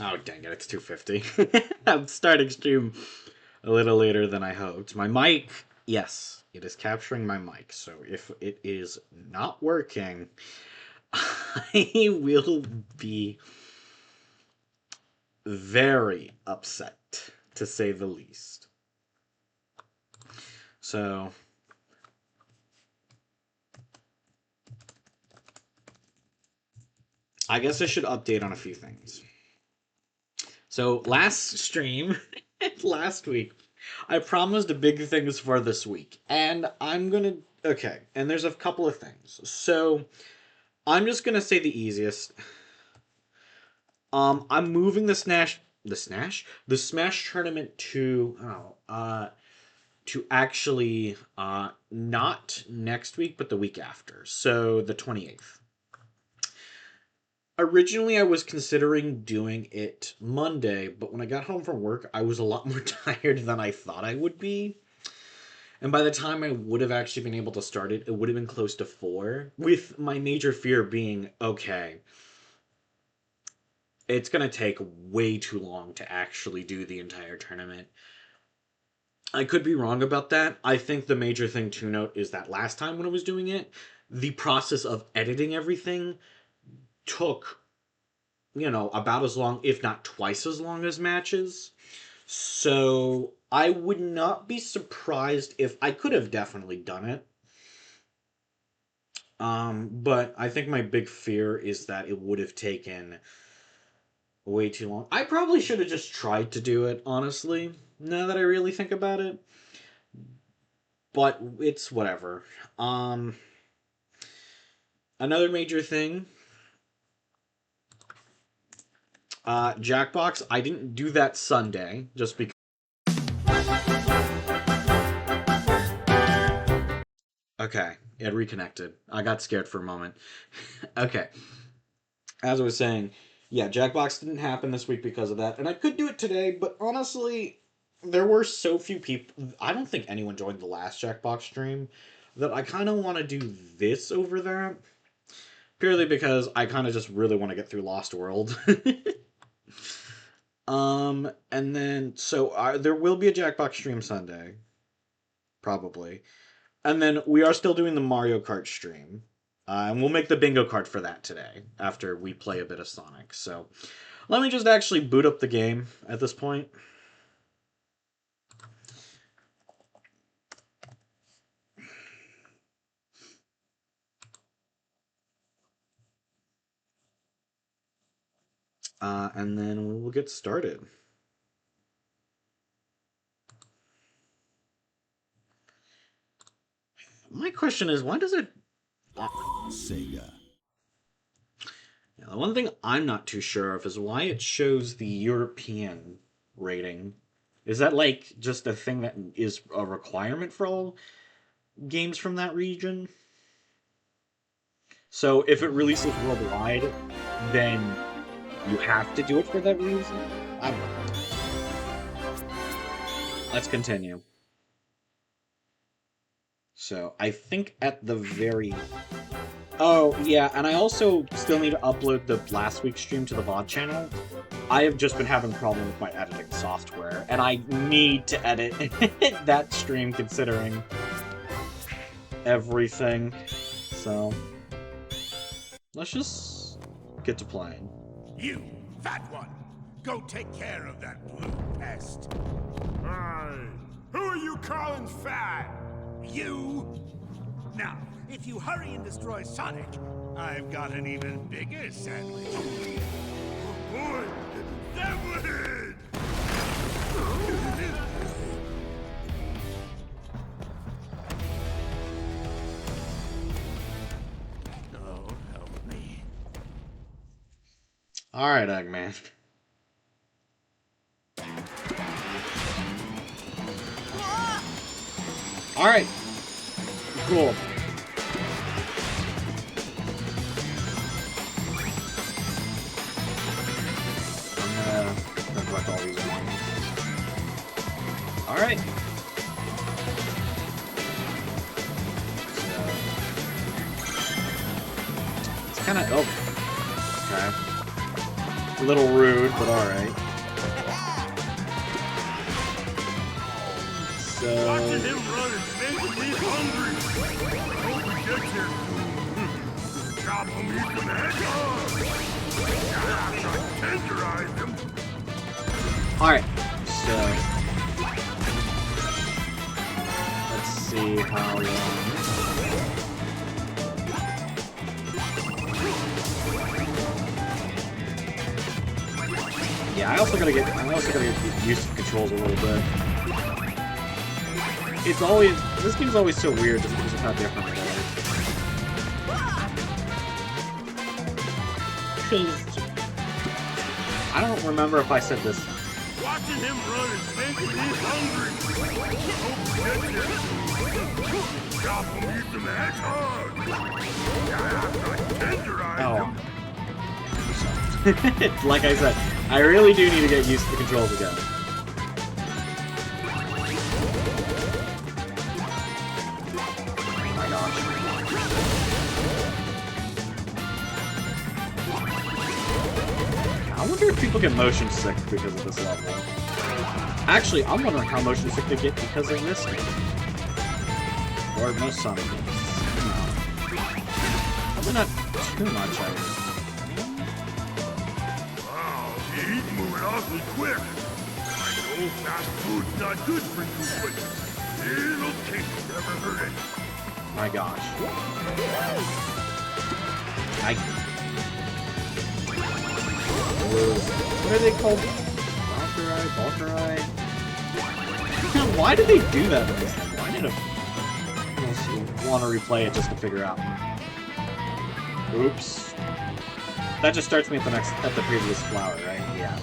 Oh, dang it, it's 2:50. I'm starting stream a little later than I hoped. My mic, yes, it is capturing my mic, so if it is not working, I will be very upset, to say the least. So, I guess I should update on a few things. So, last stream, last week, I promised big things for this week, and I'm gonna. Okay, and there's a couple of things. So, I'm just gonna say the easiest. I'm moving the Smash tournament to actually not next week, but the week after. So the 28th. Originally, I was considering doing it Monday, but when I got home from work, I was a lot more tired than I thought I would be. And by the time I would have actually been able to start it, it would have been close to 4. With my major fear being, okay, it's going to take way too long to actually do the entire tournament. I could be wrong about that. I think the major thing to note is that last time when I was doing it, the process of editing everything took, about as long, if not twice as long as matches. So I would not be surprised if I could have definitely done it. But I think my big fear is that it would have taken way too long. I probably should have just tried to do it, honestly, now that I really think about it. But it's whatever. Another major thing, Jackbox, I didn't do that Sunday, just because. Okay, it reconnected. I got scared for a moment. Okay. As I was saying, yeah, Jackbox didn't happen this week because of that, and I could do it today, but honestly, there were so few people. I don't think anyone joined the last Jackbox stream that I kind of want to do this over that. Purely because I kind of just really want to get through Lost World. And then, so there will be a Jackbox stream Sunday. Probably. And then we are still doing the Mario Kart stream. And we'll make the bingo card for that today after we play a bit of Sonic. So let me just actually boot up the game at this point. And then we will get started. My question is, why does it... Sega. Yeah, the one thing I'm not too sure of is why it shows the European rating. Is that like just a thing that is a requirement for all games from that region? So if it releases worldwide, then you have to do it for that reason? I don't know. Let's continue. So I think at the very... Oh, yeah, and I also still need to upload the last week's stream to the VOD channel. I have just been having a problem with my editing software, and I need to edit that stream considering everything. So, let's just get to playing. You, fat one! Go take care of that blue pest. Hey, who are you calling fat? You! Now, if you hurry and destroy Sonic, I've got an even bigger sandwich. Boy, sandwich! Oh, help me. Alright, Eggman. Alright. Cool. I'm gonna collect all these at once. Alright. So, it's kinda... Oh. Okay. A little rude, but alright. So... Watching him run is making me hungry. Hope he gets here. Chop him, eat some hedgehog. Tenderize him. Alright, so... let's see how long... Yeah, I also gotta get used to the controls a little bit. It's always... this game's always so weird just because of how different it is. Because... I don't remember if I said this. Watching him run is making me hungry. Hope he gets here. Chop him, eat some hedgehog. Tenderize him. Like I said, I really do need to get used to the controls again. Oh my gosh. I wonder if people get motion sick because of this level. Actually, I'm wondering how motion sick they get because of this game. Or most Sonic games. Probably not too much, I would. He's moving awfully quick. I know fast food's not good for you, but it'll taste never hurt it. My gosh. What are they called? Valkyrie? Why did they do that in this thing? Why did I want to replay it just to figure out? Oops. That just starts me at the previous flower, right? Yeah.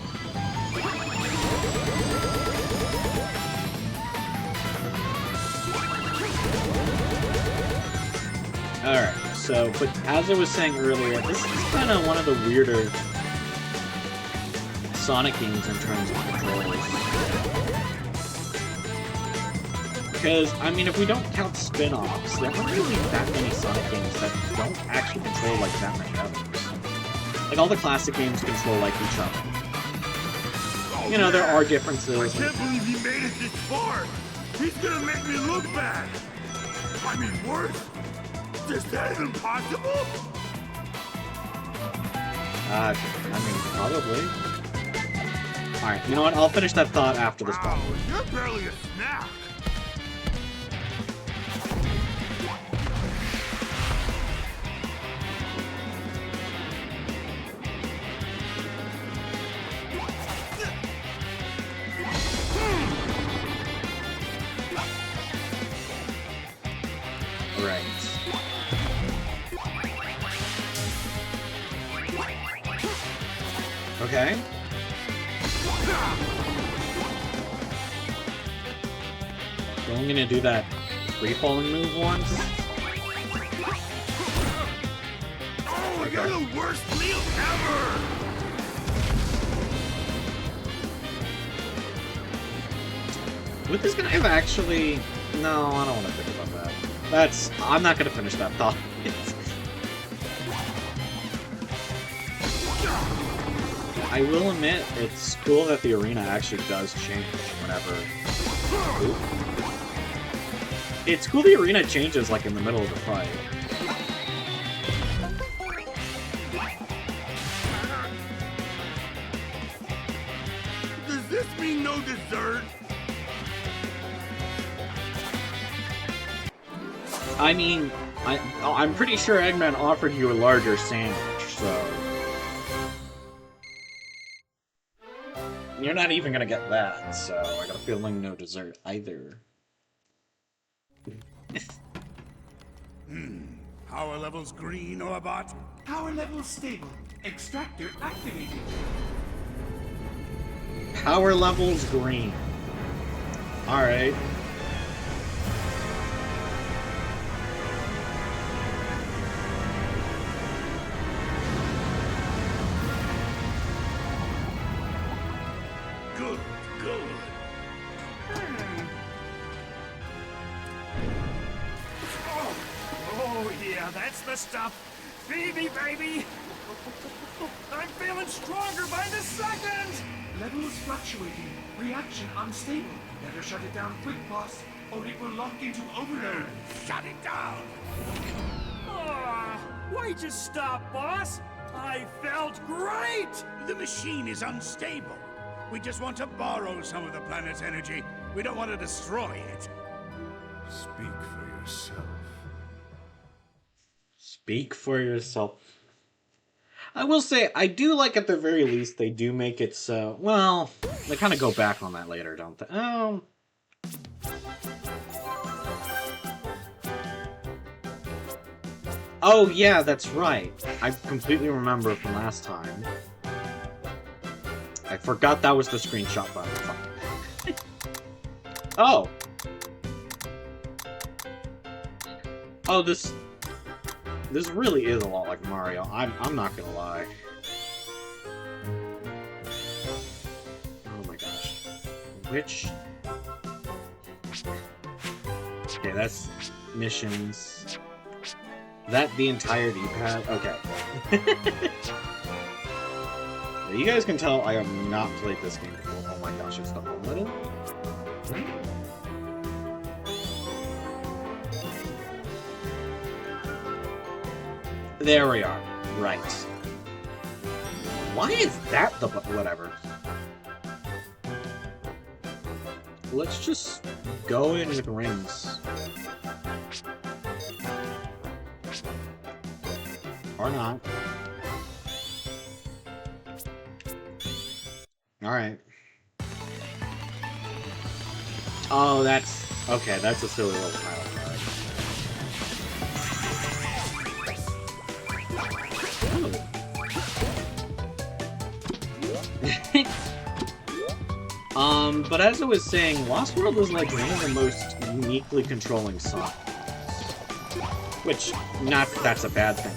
Alright, so, but as I was saying earlier, this is kind of one of the weirder Sonic games in terms of controls. Because, I mean, if we don't count spin-offs, there aren't really that many Sonic games that don't actually control, like, that many others. Like, all the classic games control, like, each other. You know, there are differences. I can't believe he made it this far. He's gonna make me look bad. I mean, worse. Is that even possible? I mean, probably. Alright, you know what? I'll finish that thought after this part. Wow, you're barely a snack. Right. Okay. So I'm gonna do that free-falling move once. Oh, you're the worst meal ever! Would this guy have actually... No, I don't want to think about that. I'm not gonna finish that thought. I will admit, it's cool that the arena actually does change whenever... Oop. It's cool the arena changes, like, in the middle of the fight. Does this mean no dessert? I mean, I'm pretty sure Eggman offered you a larger sandwich, so... You're not even gonna get that, so I got a feeling no dessert either. Power levels green, Orbot. Power level stable. Extractor activated. Power levels green. Alright. Good, good. Oh, yeah, that's the stuff. Feed me, baby. I'm feeling stronger by the second! Levels fluctuating. Reaction unstable. Better shut it down quick, boss, or it will lock into overload. Shut it down! Why'd you stop, boss? I felt great! The machine is unstable. We just want to borrow some of the planet's energy. We don't want to destroy it. Speak for yourself. Speak for yourself. I will say, I do like at the very least they do make it so... Well, they kind of go back on that later, don't they? Oh, yeah, that's right. I completely remember from last time. I forgot that was the screenshot button. Oh! Oh, this really is a lot like Mario. I'm not gonna lie. Oh my gosh. Which... Okay, that's missions. That the entire D-pad? Okay. You guys can tell I have not played this game before. Oh my gosh, it's the home button? There we are. Right. Why is that the whatever? Let's just go in with rings. Or not. Alright. Oh, that's... Okay, that's a silly little title card. But as I was saying, Lost World is like one of the most uniquely controlling songs. Which, not that that's a bad thing.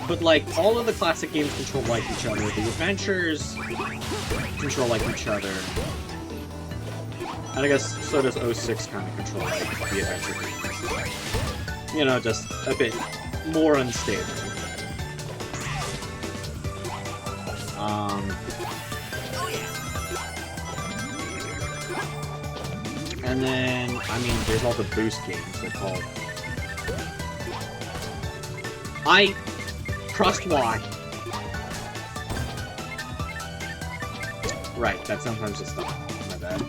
But like, all of the classic games control like each other. The adventures control like each other. And I guess so does 06 kind of control like the adventure games. You know, just a bit more unstable. And then, I mean, there's all the boost games they're called. I pressed Y. Right, that sometimes just stuff. My bad.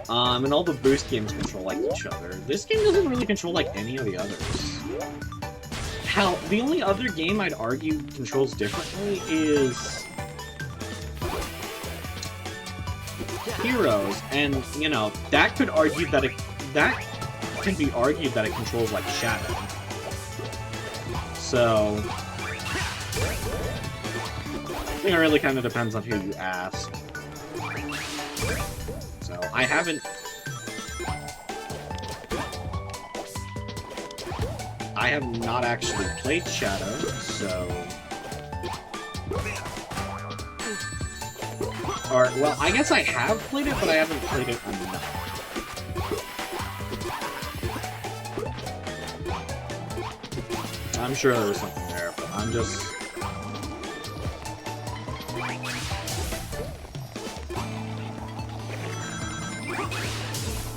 And all the boost games control like each other. This game doesn't really control like any of the others. Hell, the only other game I'd argue controls differently is Heroes, and you know that could argue that that can be argued that it controls like Shadow. So I think it really kind of depends on who you ask. So I have not actually played Shadow, so... Or, well, I guess I have played it, but I haven't played it enough. I'm sure there's something there, but I'm just...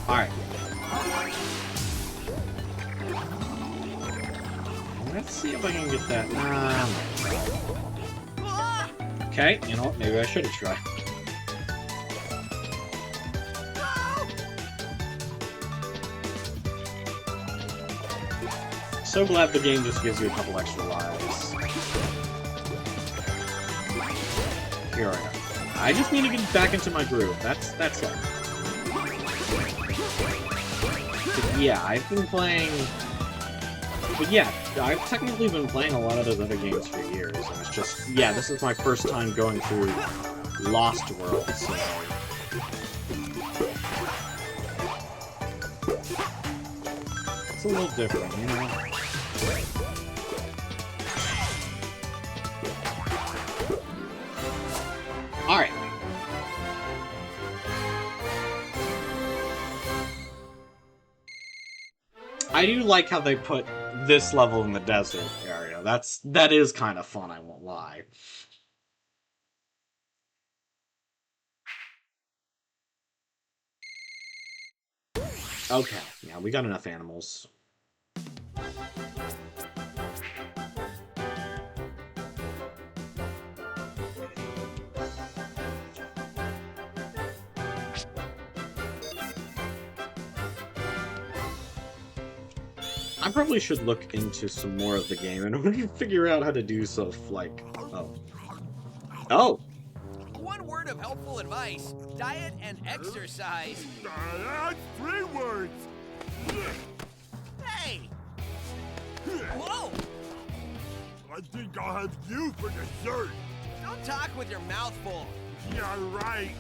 Alright. Let's see if I can get that. Okay, you know what? Maybe I should have tried. So glad the game just gives you a couple extra lives. Here I go. I just need to get back into my groove. That's it. But yeah, I've been playing... But yeah, I've technically been playing a lot of those other games for years, and it's just... Yeah, this is my first time going through Lost World, so... It's a little different, you know? Alright. I do like how they put this level in the desert area. That is kind of fun, I won't lie. Okay, yeah, we got enough animals. I probably should look into some more of the game in order to figure out how to do stuff like... Oh. Oh! One word of helpful advice. Diet and exercise. That's 3 words. Hey! Whoa! I think I'll have you for dessert. Don't talk with your mouth full. Yeah, right.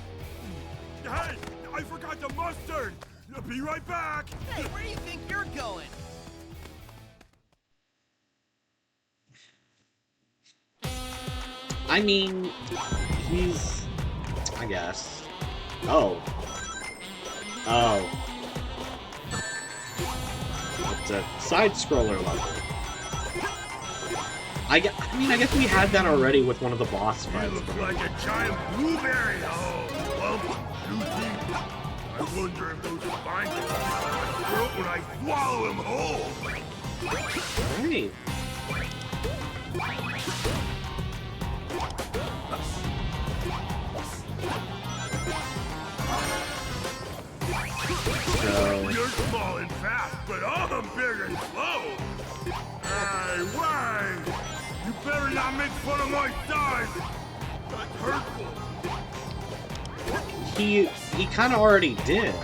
Hey, I forgot the mustard. Be right back. Hey, where do you think you're going? I mean, he's... I guess. Oh. Oh. It's a side-scroller level. I mean, I guess we had that already with one of the boss You fights. look like a giant blueberry. Oh, plump, juicy. I wonder if those spines will come out of my throat when I swallow him whole. Right. So... You're small and fast, but I'm big and slow. Hey, Wang! You better not make fun of my size. That's hurtful. He kind of already did.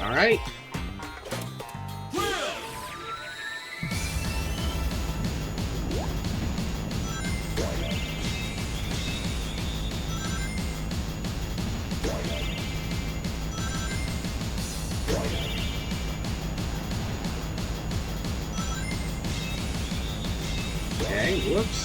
All right. Okay, whoops.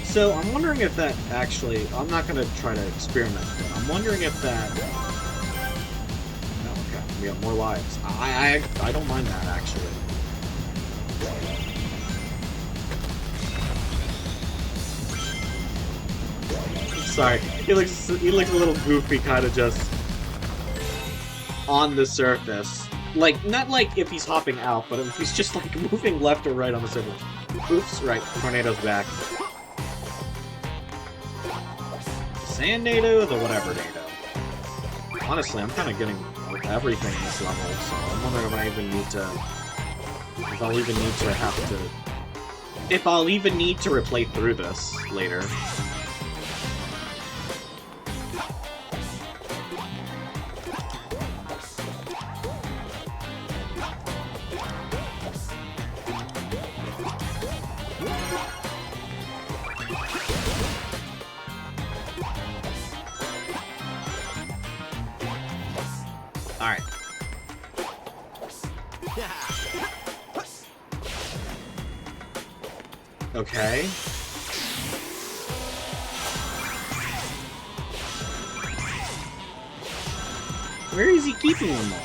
So, I'm wondering if that actually... I'm not going to try to experiment with it. I'm wondering if that... Oh, okay. We have more lives. I don't mind that, actually. Sorry. He looks a little goofy, kind of just... on the surface. Like, not like if he's hopping out, but if he's just, like, moving left or right on the surface. Oops, right. Tornado's back. Sand NATO, the whatever NATO. Honestly, I'm kind of getting everything in this level, so I'm wondering if I even need to... If I'll even need to have to... If I'll even need to replay through this later. Alright. Okay. Where is he keeping them all?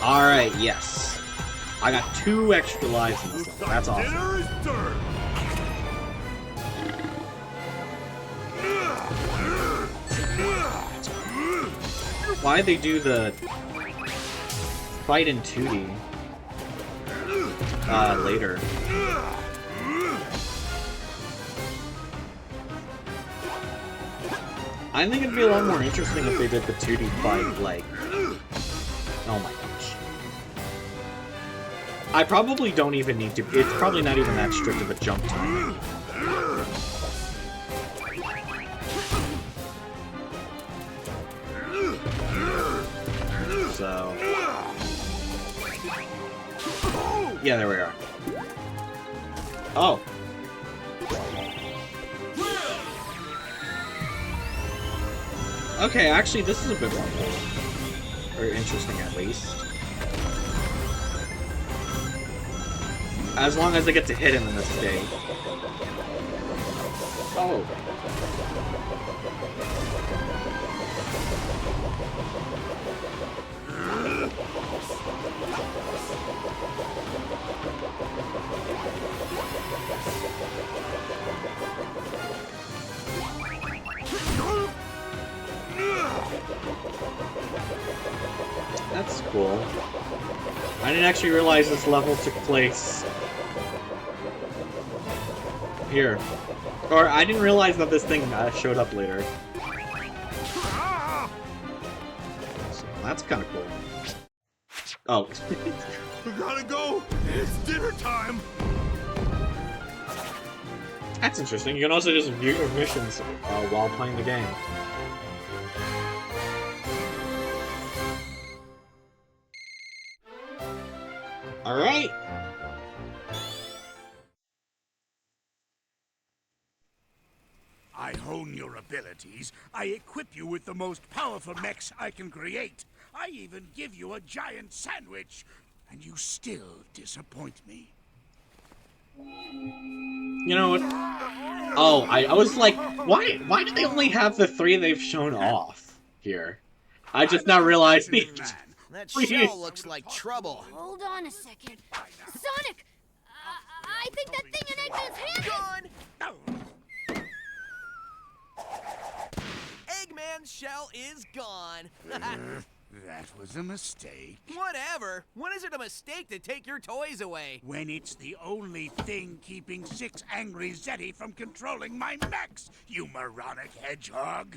Alright, yes. I got 2 extra lives in this level. That's awesome. Dinner is served. Why they do the fight in 2D later? I think it'd be a lot more interesting if they did the 2D fight like... Oh my gosh. I probably don't even need to... It's probably not even that strict of a jump time. So... Yeah, there we are. Oh. Okay, actually, this is a bit more cool. Or interesting, at least. As long as I get to hit him in this state. Oh. That's cool. I didn't actually realize this level took place here. Or I didn't realize that this thing showed up later. So that's kind of cool. Oh. We gotta go! It's dinner time! That's interesting. You can also just view your missions while playing the game. Alright! I hone your abilities. I equip you with the most powerful mechs I can create. I even give you a giant sandwich. And you still disappoint me. You know what? Oh, I was like, why do they only have the 3 they've shown off here? I just now realized the... That shell looks like trouble. Hold on a second. Sonic! I think that thing in Eggman's hand Gone! Eggman's shell is gone. That was a mistake. Whatever. When is it a mistake to take your toys away? When it's the only thing keeping 6 angry Zeti from controlling my mechs, you moronic hedgehog.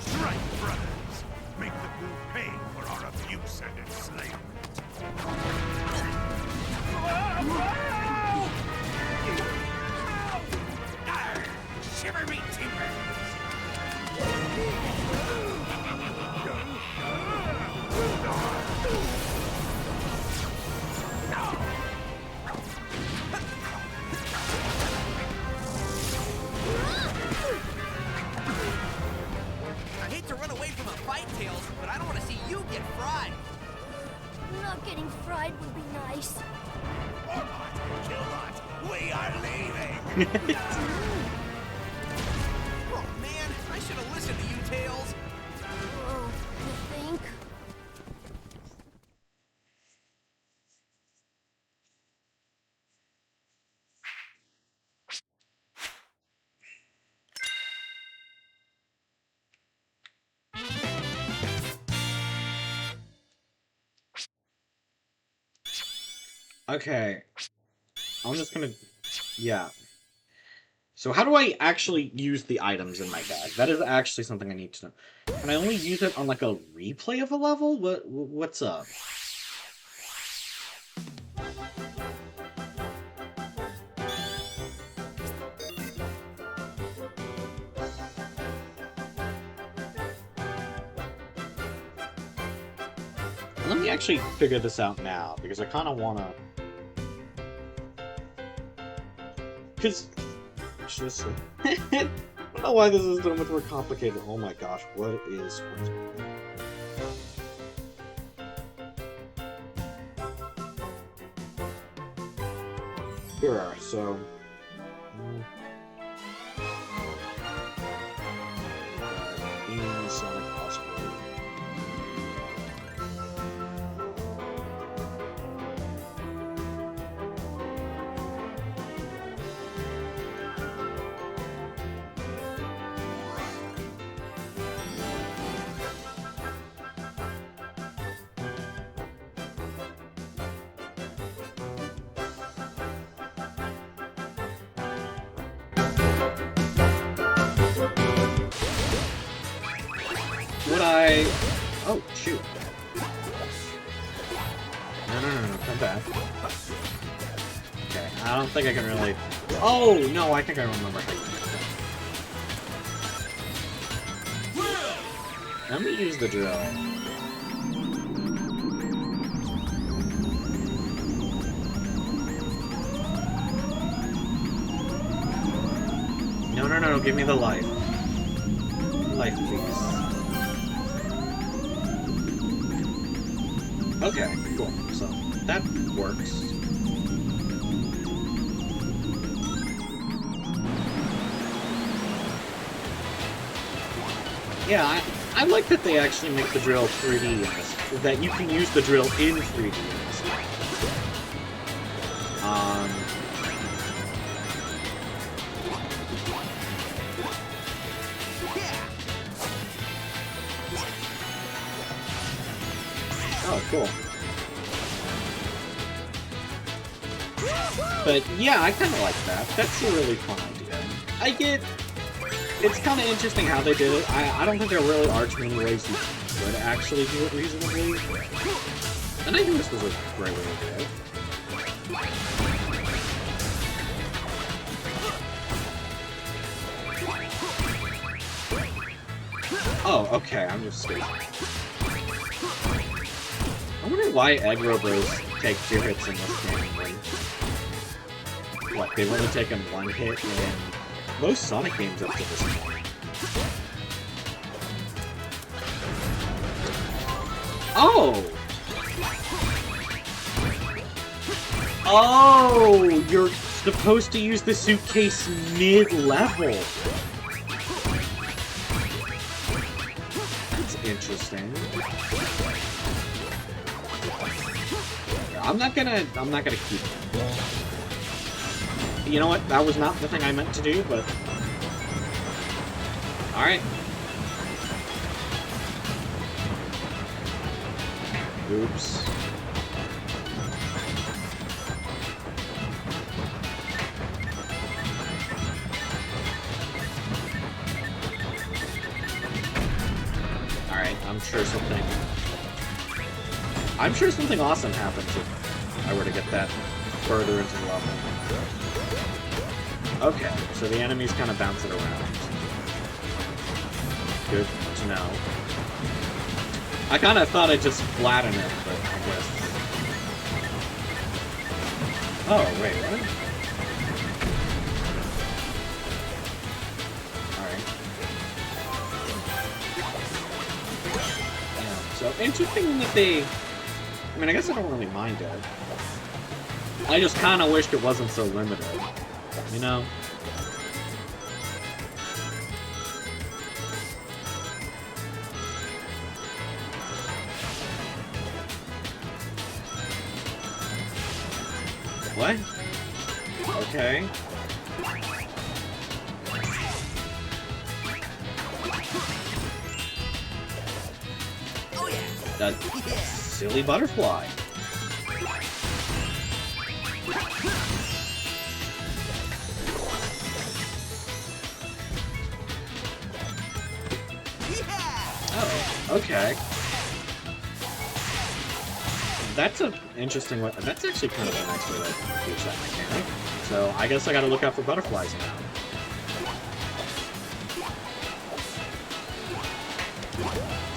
Strike, brothers! Make the fool pay for our abuse and enslavement. Shiver me timbers! I hate to run away from a fight, Tails, but I don't want to see you get fried. Not getting fried would be nice. Warbot, Killbot, we are leaving! Oh man, I should have listened to you, Tails. Oh, you think? Okay. I'm just gonna... Yeah. So how do I actually use the items in my bag? That is actually something I need to know. Can I only use it on, like, a replay of a level? What's up? Let me actually figure this out now, because I kind of want to... Because... I don't know why this is so much more complicated. Oh my gosh, what is... Here are, so... Sonic possibly. Would I... Oh, shoot. No, come back. Okay. I don't think I can really... Oh, no, I think I remember how you do that. Let me use the drill. No, give me the life. Life, please. Okay, cool. So, that works. Yeah, I like that they actually make the drill 3D in this. That you can use the drill in 3D in this game. Oh, cool. But yeah, I kind of like that. That's a really fun idea. It's kind of interesting how they did it. I don't think there really are too many ways you could actually do it reasonably. And I think this was a great way to do it. Oh, okay, I'm just stupid. I wonder why Aggro Bros take 2 hits in this game. Like, what, they've only taken 1 hit in most Sonic games up to this point. Oh! Oh! You're supposed to use the suitcase mid-level. That's interesting. I'm not gonna keep it. You know what? That was not the thing I meant to do, but... Alright. Oops. Alright, I'm sure something awesome happens if I were to get that further into the level. Okay, so the enemies kind of bounce it around. Good to know. I kind of thought I'd just flatten it, but I guess... Oh, wait, what? Alright. Yeah, so interesting that they... I mean, I guess I don't really mind it. I just kind of wished it wasn't so limited. You know? What? Okay. Oh yeah. That silly butterfly. Oh, okay. That's an interesting way. That's actually kind of a nice way to teach that mechanic. So I guess I gotta look out for butterflies now.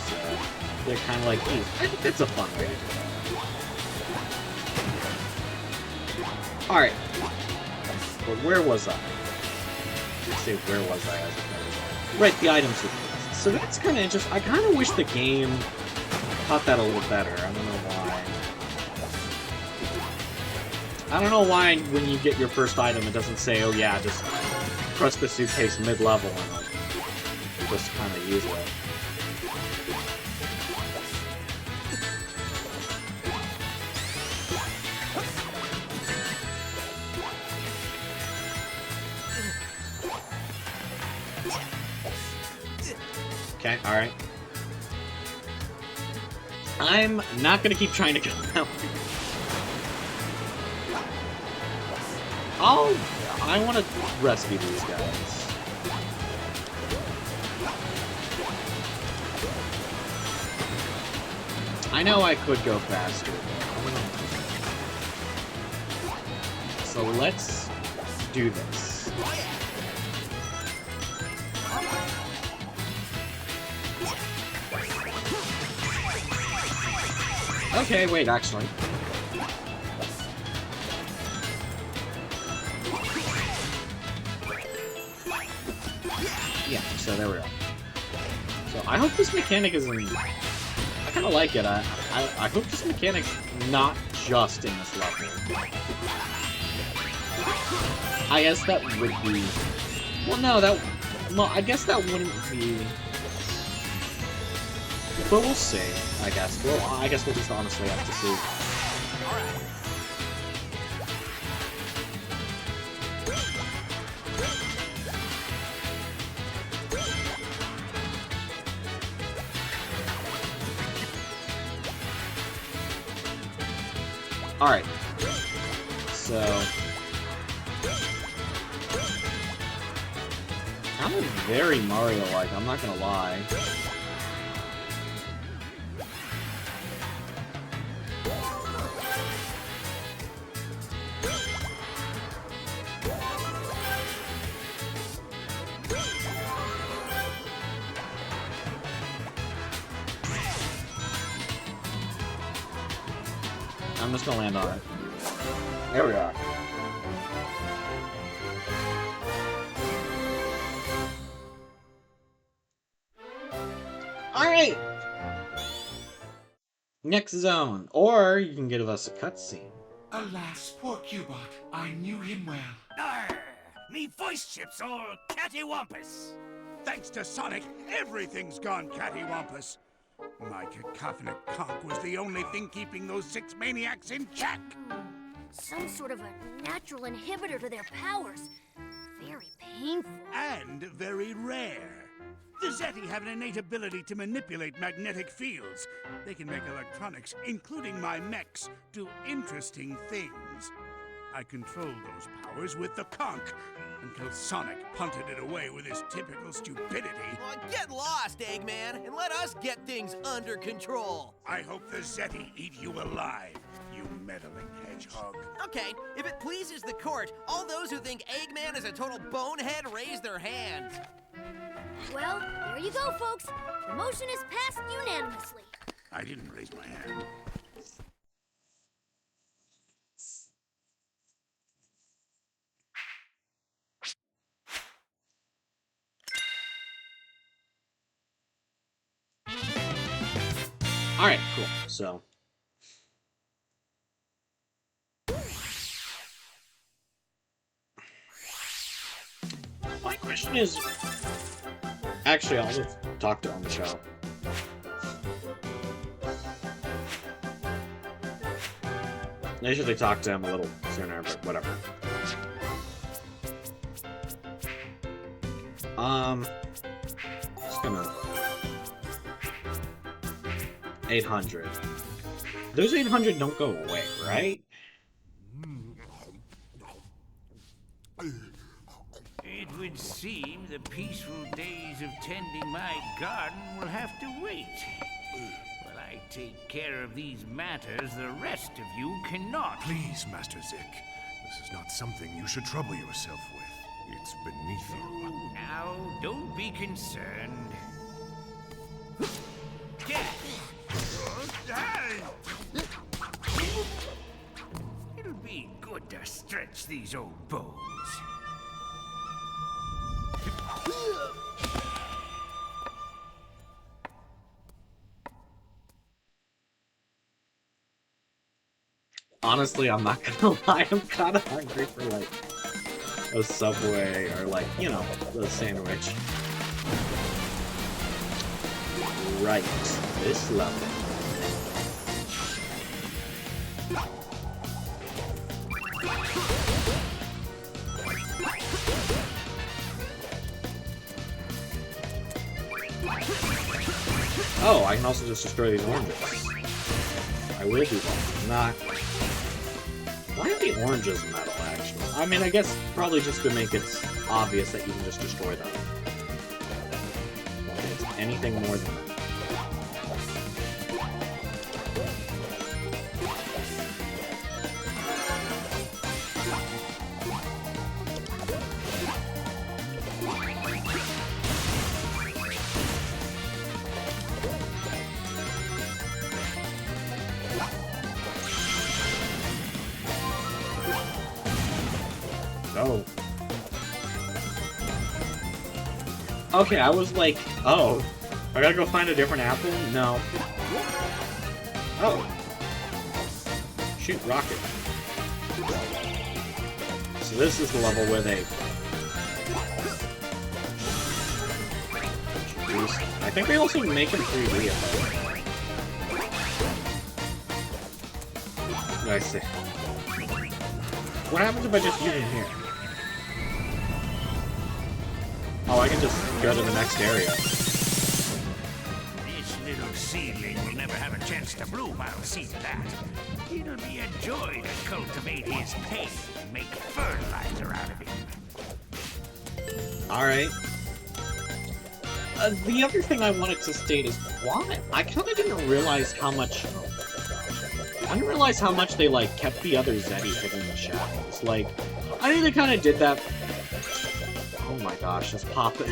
So they're kind of like these. I think that's a fun way to do that. Alright. But where was I? Let's see, where was I as a player? Right, the items with this. So that's kind of interesting. I kind of wish the game taught that a little better. I don't know why. I don't know why when you get your first item, it doesn't say, oh yeah, just press the suitcase mid-level and just kind of use it. Okay, alright. I'm not gonna keep trying to kill them. I want to rescue these guys. I know I could go faster, but So let's do this. Okay, wait, actually. Yeah, so there we go. So I hope this mechanic is in... I kind of like it. I hope this mechanic's not just in this level. I guess that would be... Well, no, that... Well, I guess that wouldn't be... But we'll see, I guess. Well, I guess we'll just honestly have to see. Alright. So... Kind of very Mario-like, I'm not gonna lie. I'm just gonna land on it. There we are. Alright! Next zone. Or you can give us a cutscene. Alas, poor Cubot. I knew him well. Arr! Me voice chip's all cattywampus. Thanks to Sonic, everything's gone cattywampus. My cacophonic conch was the only thing keeping those 6 maniacs in check. Some sort of a natural inhibitor to their powers. Very painful. And very rare. The Zeti have an innate ability to manipulate magnetic fields. They can make electronics, including my mechs, do interesting things. I controlled those powers with the conch until Sonic punted it away with his typical stupidity. Get lost, Eggman, and let us get things under control. I hope the Zeti eat you alive, you meddling hedgehog. Okay, if it pleases the court, all those who think Eggman is a total bonehead raise their hands. Well, there you go, folks. The motion is passed unanimously. I didn't raise my hand. Alright, cool. So... My question is... Actually, I'll just talk to him on the show. I usually talk to him a little sooner, but whatever. Just gonna... 800. Those 800 don't go away, right? It would seem the peaceful days of tending my garden will have to wait. While I take care of these matters, the rest of you cannot. Please, Master Zik. This is not something you should trouble yourself with. It's beneath you. Oh, now, don't be concerned. Get It'll be good to stretch these old bones. Honestly, I'm not gonna lie, I'm kinda hungry for, like, a Subway or, like, you know, a sandwich. Right, this level. Oh, I can also just destroy these oranges. I will do that. Not... Why are the oranges metal, actually? I mean, I guess probably just to make it obvious that you can just destroy them. If it's anything more than that. So... Okay, I was like, oh, I gotta go find a different apple? No. Oh. Shoot, rocket. So this is the level where they... I think they also make him 3D if I see. What happens if I just use him here? Oh, I can just go to the next area. This little seedling will never have a chance to bloom, I'll see to that. It'll be a joy to cultivate his pain and make fertilizer out of him. Alright. The other thing I wanted to state is why I kind of didn't realize how much... I didn't realize how much they, like, kept the other Zeti hidden in the shadows. Like, I think they kind of did that... Oh my gosh, just pop it.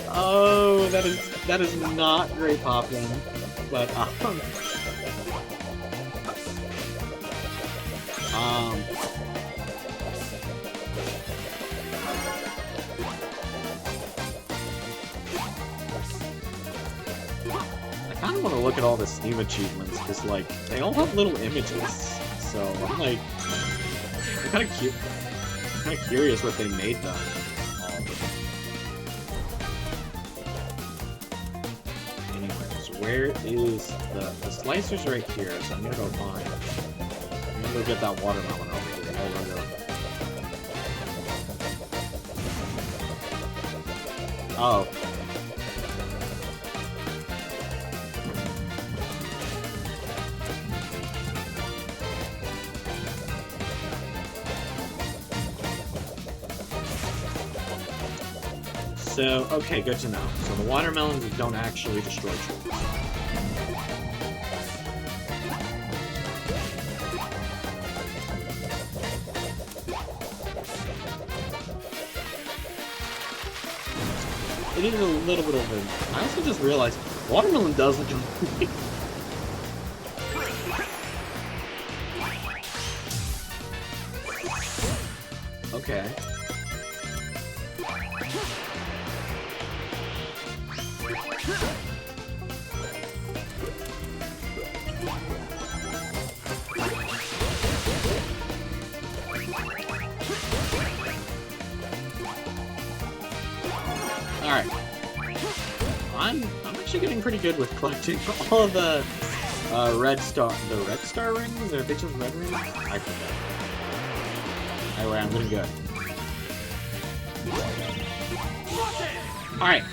Oh, that is not great popping. But, I kind of want to look at all the Steam achievements, because, like, they all have little images. So, I'm like... I'm kind of cute. I'm kind of curious what they made them. Anyways, where is the slicer's right here, so I'm gonna go find. I'm gonna go get that watermelon over here. Oh. So, okay, good to know. So the watermelons don't actually destroy trees. It is a little bit of a... I also just realized watermelon does look amazing. Okay. Alright. I'm actually getting pretty good with collecting all of the red star rings? Or are they just red rings? I forget. Anyway, I'm doing good. Alright.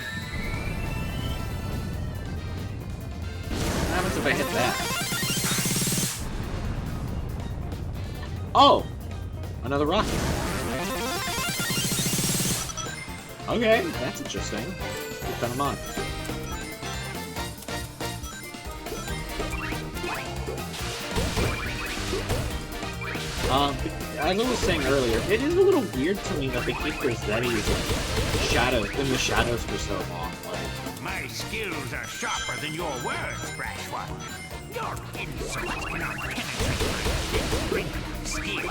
What happens if I hit that? Oh! Another rocket. Okay, that's interesting. Keep that in mind. As I was saying earlier, it is a little weird to me that they keep their Zetis in the shadows for so long. Like, My skills are sharper than your words, brash one. Your insults cannot penetrate my ring skill.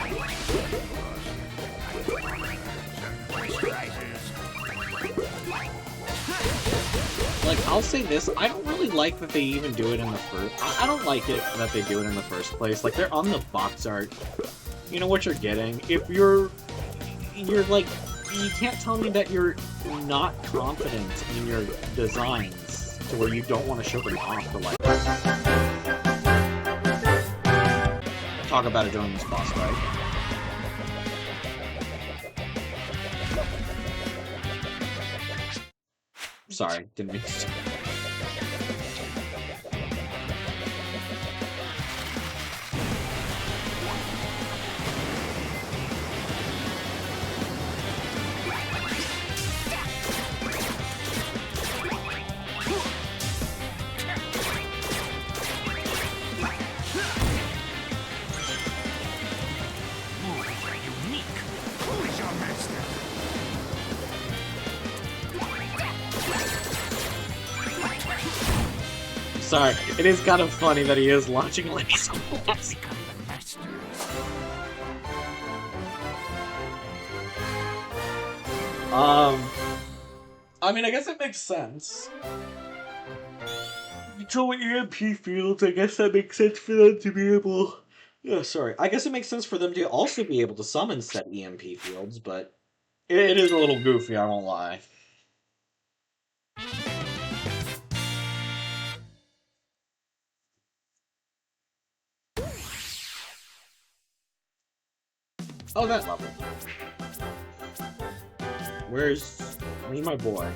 Like, I'll say this, I don't really like that they even do it in the first... I don't like it that they do it in the first place. Like, they're on the box art. You know what you're getting. If you're like... You can't tell me that you're not confident in your designs to where you don't want to show them off to, like... Talk about it during this boss fight. Sorry, didn't mean to. Sorry, it is kind of funny that he is launching laser blasts. I mean, I guess it makes sense. Control EMP fields, I guess that makes sense for them to be able... Yeah, sorry. I guess it makes sense for them to also be able to summon set EMP fields, but it is a little goofy, I won't lie. Oh, that level. Where's my boy?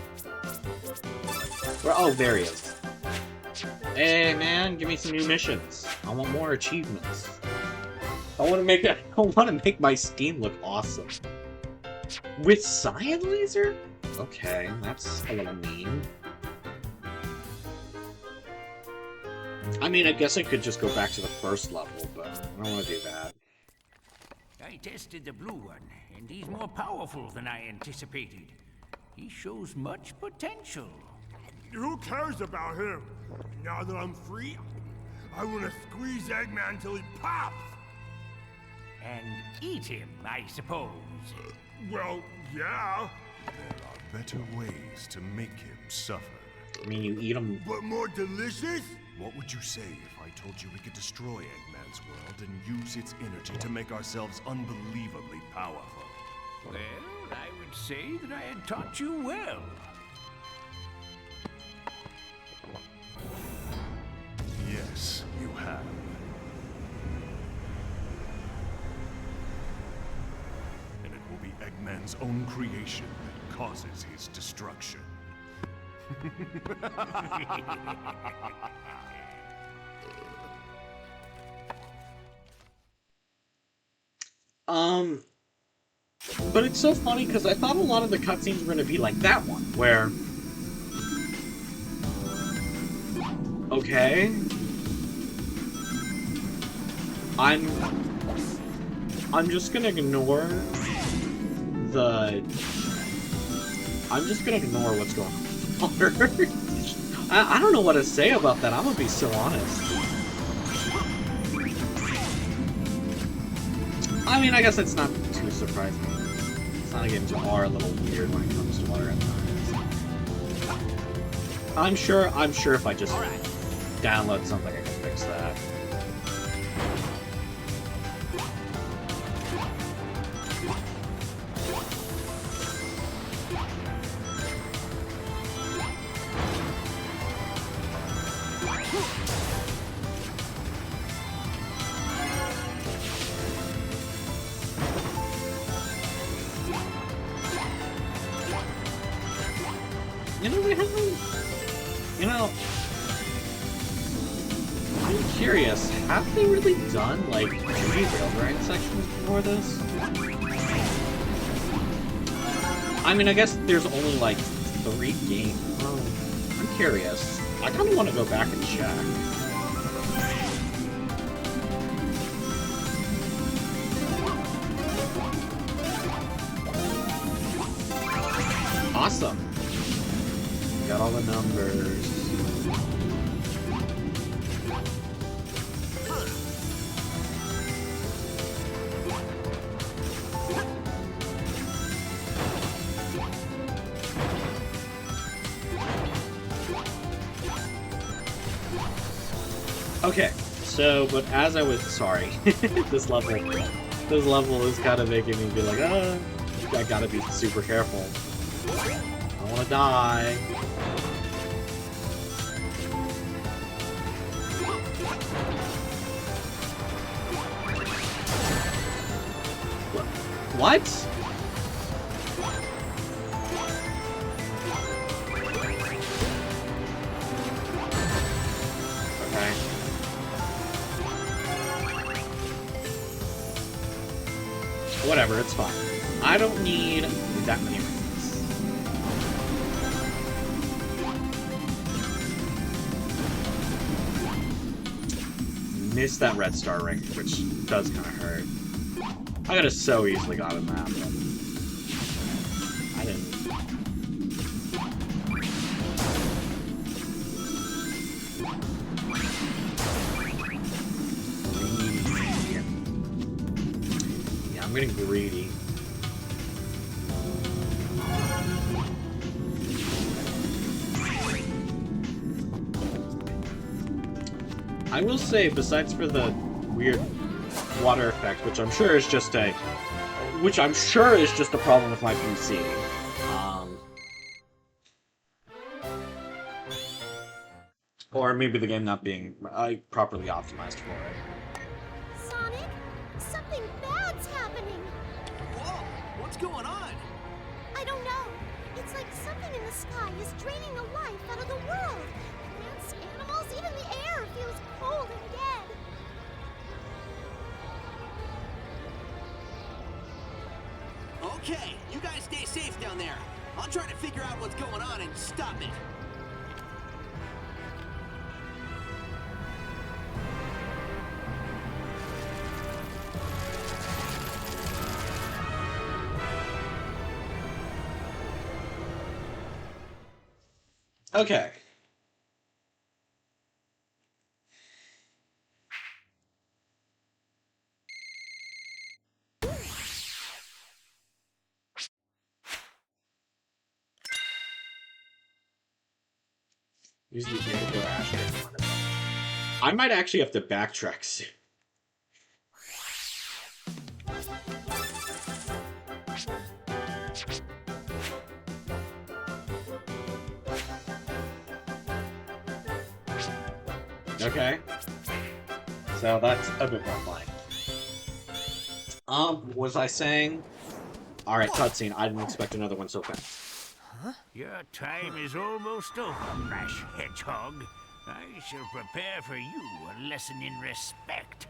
Oh, there he is. Hey, man, give me some new missions. I want more achievements. I want to make my Steam look awesome. With Cyan Laser? Okay, that's a little mean. I mean, I guess I could just go back to the first level, but I don't want to do that. I tested the blue one, and he's more powerful than I anticipated. He shows much potential. Who cares about him? Now that I'm free, I want to squeeze Eggman till he pops! And eat him, I suppose. Well, yeah. There are better ways to make him suffer. I mean, you eat him... But more delicious? What would you say if I told you we could destroy Eggman's world and use its energy to make ourselves unbelievably powerful? Well, I would say that I had taught you well. Yes, you have. And it will be Eggman's own creation that causes his destruction. But it's so funny because I thought a lot of the cutscenes were going to be like that one, where... Okay. I'm just gonna ignore the... I'm just gonna ignore what's going on. I don't know what to say about that, I'm gonna be so honest. I mean, I guess it's not too surprising. Sonic games are a little weird when it comes to water at times. I'm sure if I just download something, I can fix that. I'm curious, have they really done, like, 2D railroad sections before this? I mean, I guess there's only, like, 3 games. Oh, I'm curious. I kind of want to go back and check. Awesome. Got all the numbers. Okay, so, but as I was, sorry, this level is kind of making me be like, I gotta be super careful. I don't want to die. What? Okay. Whatever, it's fine. I don't need that many rings. Missed that red star ring, which does kind of hurt. I could have so easily gotten that, but I didn't. Yeah, I'm getting greedy. I will say, besides for the weird water effect, which I'm sure is just a problem with my PC. Or maybe the game not being properly optimized for it. Sonic, something bad's happening. Whoa, what's going on? I don't know. It's like something in the sky is draining the life out of the world. Plants, animals, even the air feels cold and dead. Okay, you guys stay safe down there. I'll try to figure out what's going on and stop it. Okay. Use the Indigo Asher. I might actually have to backtrack soon. Okay. So that's a bit more fine. Was I saying? Alright, cutscene. I didn't expect another one so fast. Huh? Your time is almost over, rash hedgehog. I shall prepare for you a lesson in respect.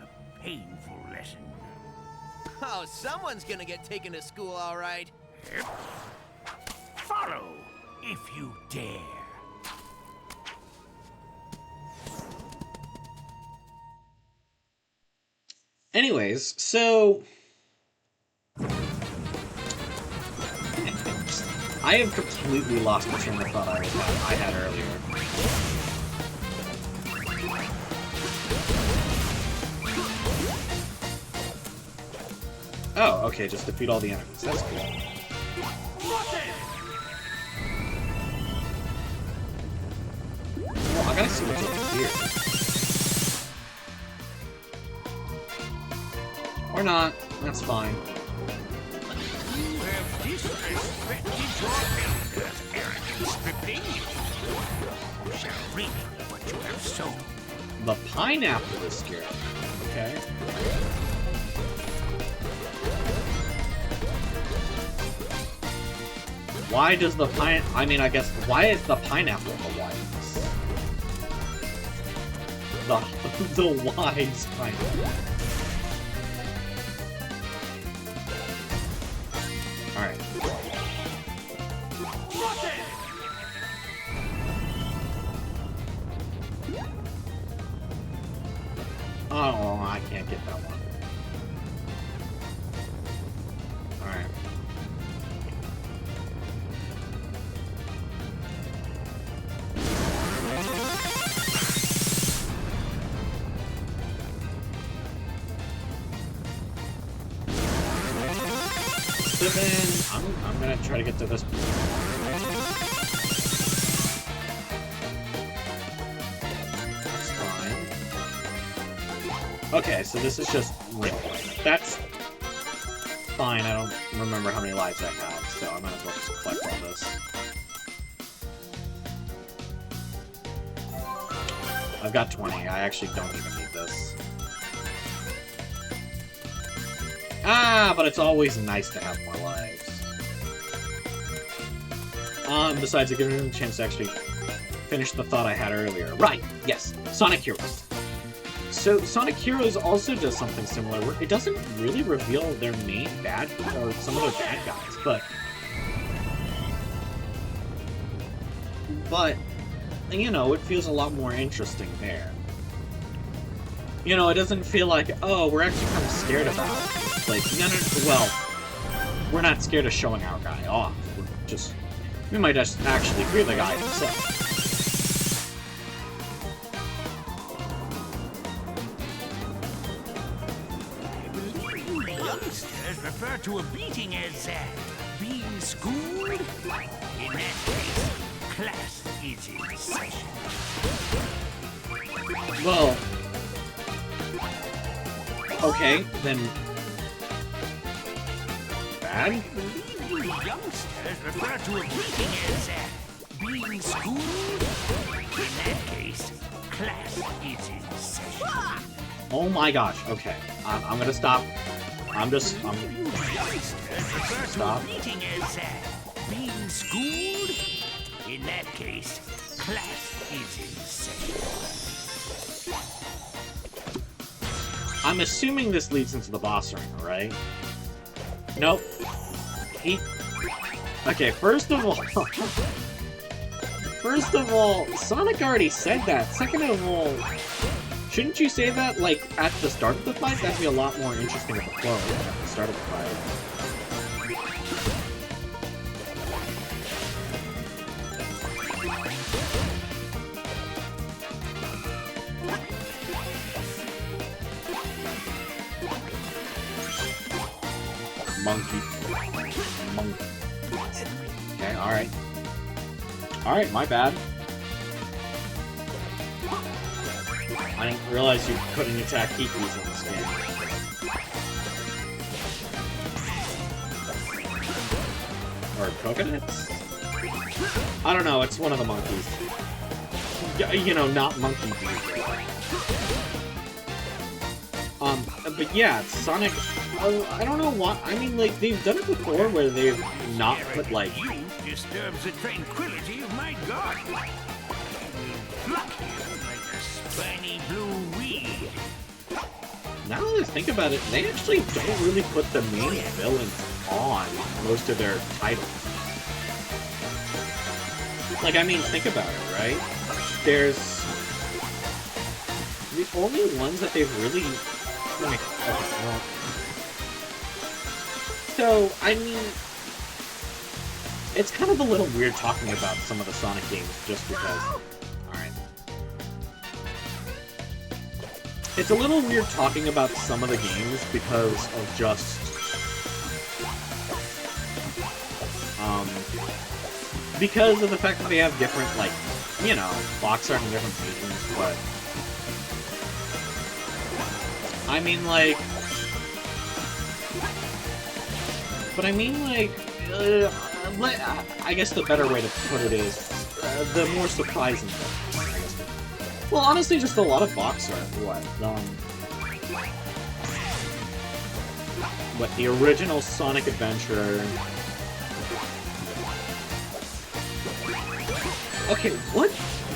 A painful lesson. Oh, someone's gonna get taken to school, all right. Yep. Follow, if you dare. Anyways, so... I have completely lost the train of thought I had earlier. Oh, okay, just defeat all the enemies. That's cool. Well, I gotta see what's over here. Or not. That's fine. You have disrespected your elders' arrogance today. You shall reap what you have sown. The pineapple is scary. Okay. Why does the I guess, why is the pineapple the wise? The wise pineapple. Alright. Oh, I can't get that one. Alright. So then, I'm gonna try to get to this point. That's fine. Okay, so this is just real life. That's fine, I don't remember how many lives I have, so I might as well just collect all this. I've got 20, I actually don't even need this. Ah, but it's always nice to have more lives. Besides, it gives me a chance to actually finish the thought I had earlier. Right, yes, Sonic Heroes. So, Sonic Heroes also does something similar, where it doesn't really reveal their main bad, or some of their bad guys, but, you know, it feels a lot more interesting there. You know, it doesn't feel like, oh, we're actually kind of scared about it. It's like, no, well, we're not scared of showing our guy off. We might just actually fear the guy himself. Youngsters refer to a beating as being schooled. In that case, class is in session. Well... Okay, then... Bad? I believe you youngsters refer to a greeting as being schooled. In that case, class is in session. Oh my gosh, okay. I'm gonna stop. I'm Youngsters refer Stop. to a greeting as being schooled. In that case, class is in session. I'm assuming this leads into the boss arena, right? Nope. Okay, first of all... First of all, Sonic already said that. Second of all, shouldn't you say that, like, at the start of the fight? That'd be a lot more interesting of a flow at the start of the fight. Monkey. Okay, alright. Alright, my bad. I didn't realize you couldn't attack Kikis in this game. Or coconuts? I don't know, it's one of the monkeys. You know, not monkey dude. But yeah, Sonic... I don't know why. I mean, like, they've done it before where they've not put, like... Disturbs the tranquility of my garden. Pluck you like a spiny blue weed. Now that I think about it, they actually don't really put the main villains on most of their titles. Like, I mean, think about it, right? There's... The only ones that they've really... Okay, well... So, I mean... It's kind of a little weird talking about some of the Sonic games just because... Alright. It's a little weird talking about some of the games because of just... Because of the fact that they have different, like, you know, box art and different paintings, but... I mean, like... But I mean, like... I guess the better way to put it is the more surprising thing, I guess. Well, honestly, just a lot of box art. What the original Sonic Adventure? Okay, what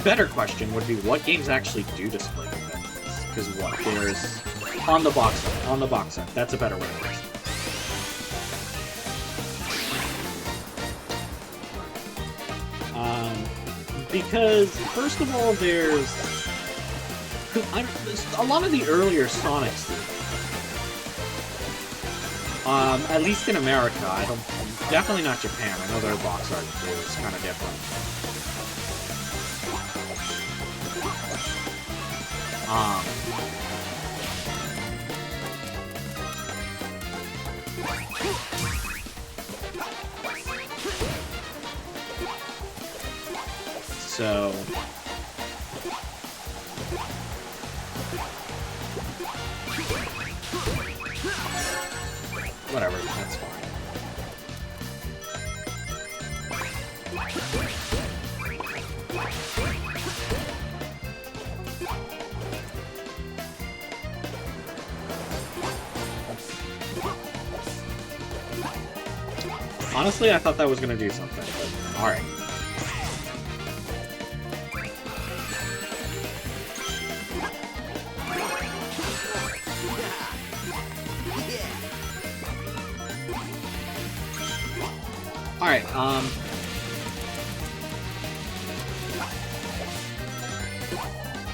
better question would be what games actually do display the villains? Because what there's on the box art. That's a better way to put it. Because, first of all, there's a lot of the earlier Sonics, at least in America, definitely not Japan, I know their box art is kind of different. So... Whatever, that's fine. Honestly, I thought that was gonna do something, but alright. Alright,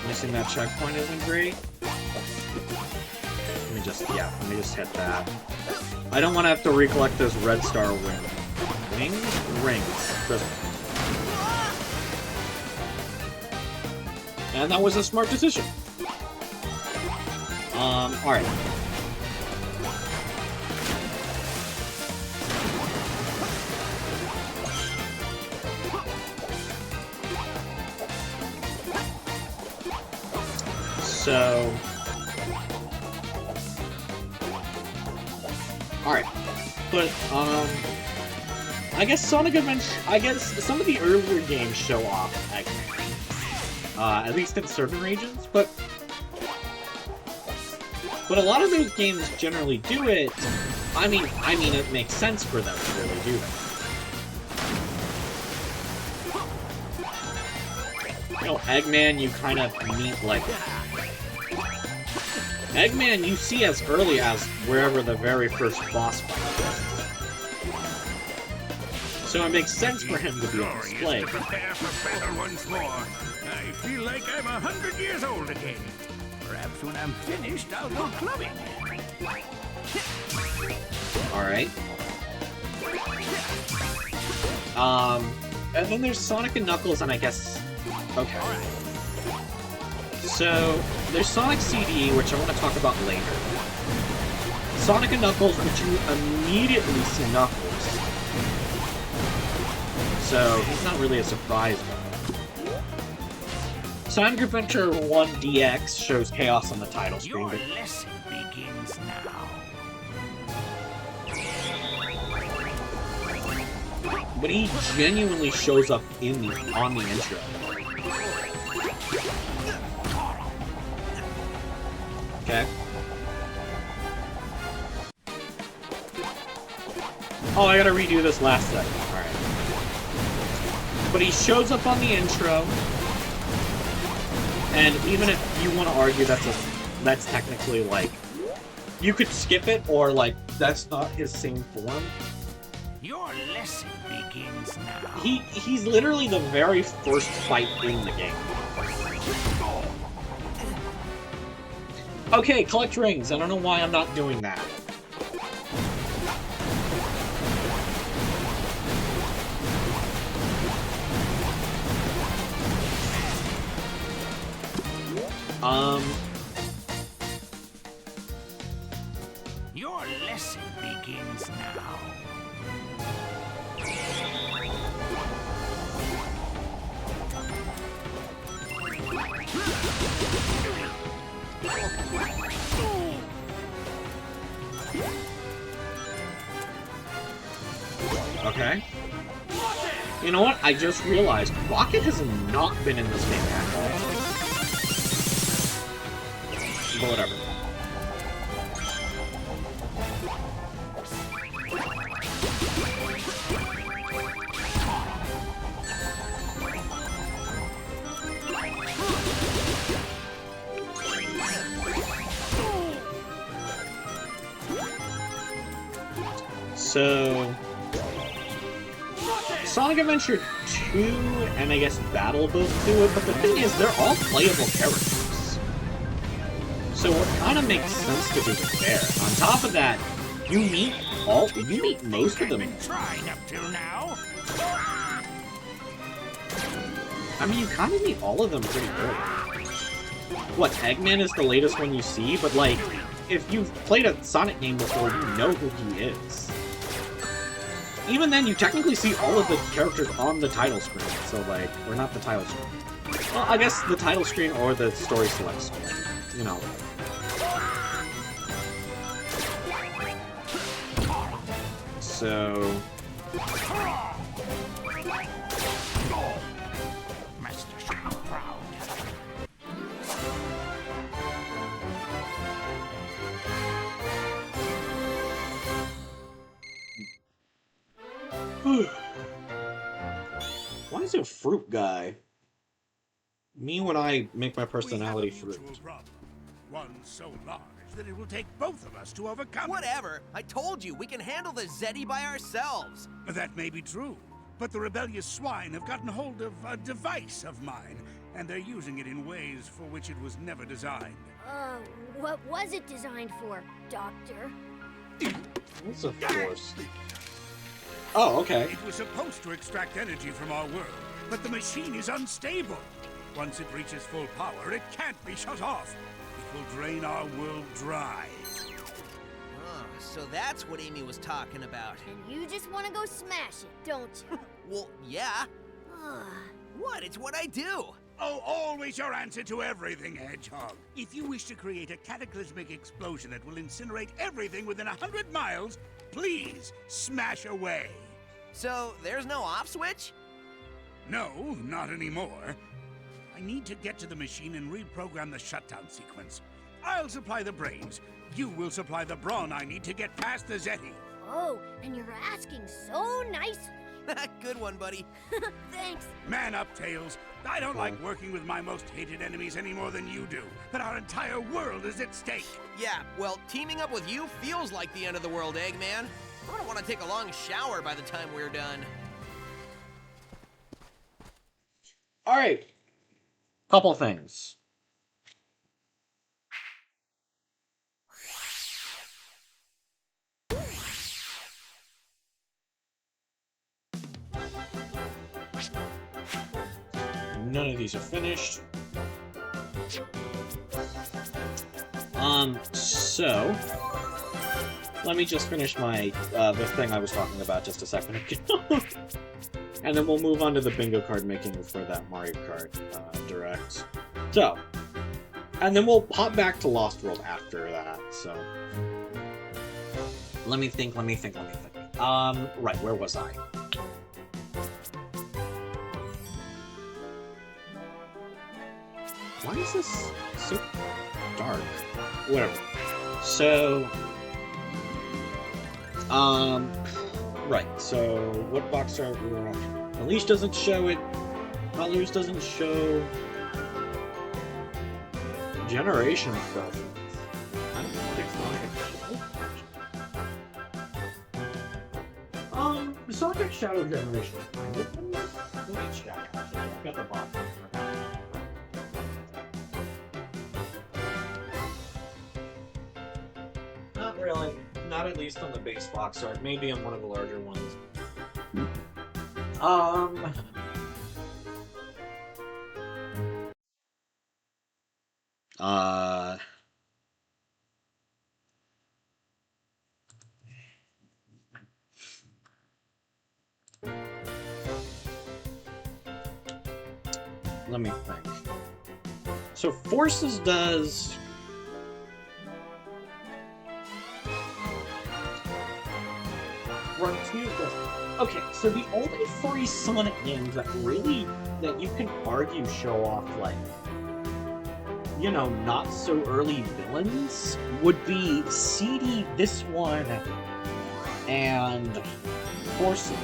missing that checkpoint isn't great. Let me just hit that. I don't want to have to recollect those red star rings. Rings. And that was a smart decision. Alright. So... Alright. But, I guess Sonic Adventure... I guess some of the earlier games show off Eggman. At least in certain regions, but a lot of those games generally do it. I mean, it makes sense for them to really do that. You know, Eggman, you kind of meet, like... Eggman, you see as early as wherever the very first boss fight is. So it makes sense for him to be on display. Prepare for battle once more. I feel like I'm 100 years old again. Perhaps when I'm finished, I'll go clubbing. Alright. And then there's Sonic and Knuckles, and I guess... Okay. So, there's Sonic CD, which I want to talk about later. Sonic and Knuckles, which you immediately see Knuckles. So, he's not really a surprise, though. Sonic Adventure 1 DX shows chaos on the title screen. Your lesson begins now. But he genuinely shows up on the intro. Okay. Oh, I gotta redo this last second. Alright. But he shows up on the intro. And even if you want to argue that's technically, like... You could skip it, or, like, that's not his same form. Your lesson begins now. He's literally the very first fight in the game. Okay, collect rings. I don't know why I'm not doing that. Your lesson begins now. Okay. You know what? I just realized Rocket has not been in this game at all. But whatever. So... Sonic Adventure 2 and I guess Battle both do it, but the thing is, they're all playable characters. So it kind of makes sense to do it there. On top of that, you meet most of them. Trying up till now. I mean, you kind of meet all of them pretty early. What, Eggman is the latest one you see, but like, if you've played a Sonic game before, you know who he is. Even then, you technically see all of the characters on the title screen, so like, or not the title screen. Well, I guess the title screen or the story select screen, you know. So... Master should be proud. Why is it fruit guy? Me when I make my personality We have a fruit. mutual problem. One so large that it will take both of us to overcome it. Whatever. I told you, we can handle the Zeti by ourselves. That may be true, but the rebellious swine have gotten hold of a device of mine, and they're using it in ways for which it was never designed. What was it designed for, Doctor? What's a force? Oh, okay. It was supposed to extract energy from our world, but the machine is unstable. Once it reaches full power, it can't be shut off. It will drain our world dry. Oh, so that's what Amy was talking about. And you just want to go smash it, don't you? Well, yeah. What? It's what I do. Oh, always your answer to everything, Hedgehog. If you wish to create a cataclysmic explosion that will incinerate everything within 100 miles, please smash away. So, there's no off switch? No, not anymore. I need to get to the machine and reprogram the shutdown sequence. I'll supply the brains. You will supply the brawn I need to get past the zeti. Oh, and you're asking so nicely. Good one, buddy. Thanks. Man up, Tails. I don't like working with my most hated enemies any more than you do, but our entire world is at stake. Yeah, well, teaming up with you feels like the end of the world, Eggman. I'm gonna want to take a long shower by the time we're done. Alright. Couple things. None of these are finished. So let me just finish my the thing I was talking about just a second ago. And then we'll move on to the bingo card making for that Mario Kart Direct. So, and then we'll hop back to Lost World after that, so. Let me think. Right, where was I? Why is this so dark? Whatever. So, right, so what box art we were on? Unleash doesn't show it. Colors doesn't show. Generation stuff. I don't think Sonic. Sonic Shadow Generation. Got the box. Not really. Not at least on the base box art. Maybe on one of the larger ones. Let me think. So Forces does... Run 2 does... Okay, so the only 3 Sonic games that you can argue show off, like, you know, not so early villains would be CD, this one, and Forces.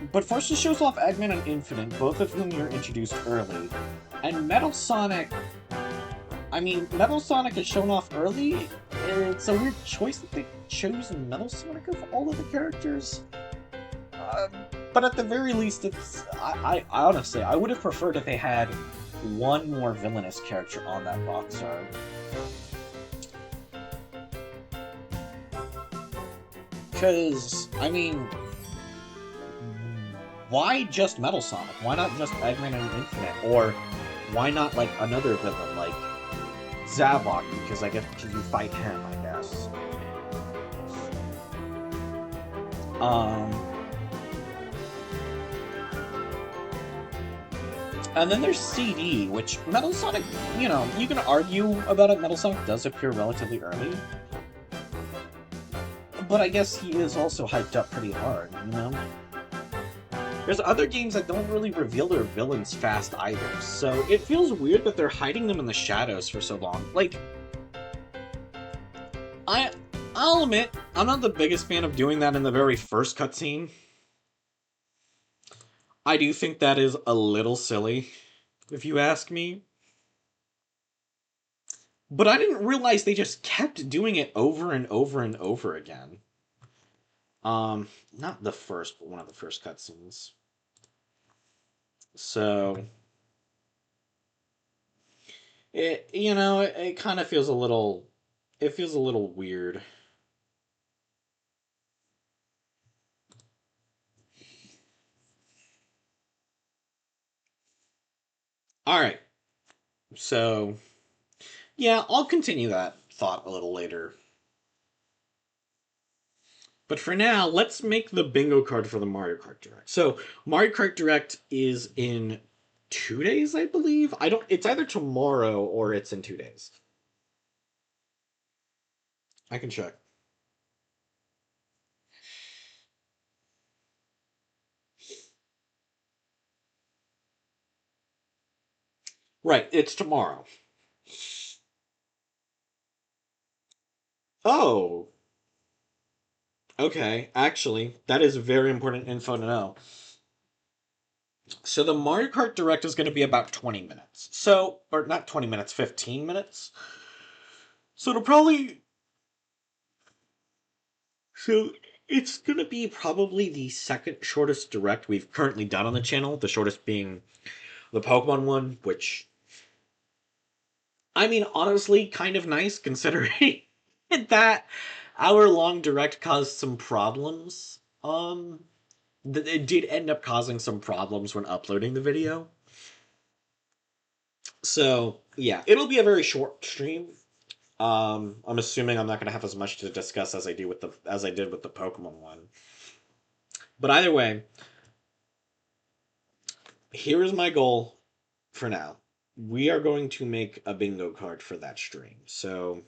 But Forces shows off Eggman and Infinite, both of whom you're introduced early. And Metal Sonic... I mean, Metal Sonic is shown off early. It's a weird choice that they chose Metal Sonic of all of the characters. But at the very least, it's... I honestly, I would have preferred if they had one more villainous character on that box art. Because, I mean... Why just Metal Sonic? Why not just Eggman and Infinite? Or why not, like, another villain, like Zavok? Because I guess you fight him, I guess. And then there's CD, which Metal Sonic, you know, you can argue about it. Metal Sonic does appear relatively early. But I guess he is also hyped up pretty hard, you know? There's other games that don't really reveal their villains fast either, so it feels weird that they're hiding them in the shadows for so long. Like, I'll admit, I'm not the biggest fan of doing that in the very first cutscene. I do think that is a little silly, if you ask me. But I didn't realize they just kept doing it over and over and over again. Not the first, but one of the first cutscenes. So, it kind of feels a little, weird. Alright, so, yeah, I'll continue that thought a little later. But for now, let's make the bingo card for the Mario Kart Direct. So Mario Kart Direct is in 2 days, I believe. I don't. It's either tomorrow or it's in 2 days. I can check. Right, it's tomorrow. Oh, okay. Actually, that is very important info to know. So the Mario Kart Direct is going to be about 20 minutes. So, or not 20 minutes, 15 minutes. So it'll probably. So it's going to be probably the second shortest Direct we've currently done on the channel. The shortest being the Pokemon one, which. I mean, honestly, kind of nice considering that hour-long Direct caused some problems. It did end up causing some problems when uploading the video. So yeah, it'll be a very short stream. I'm assuming I'm not going to have as much to discuss as I did with the Pokemon one. But either way, here is my goal for now. We are going to make a bingo card for that stream. So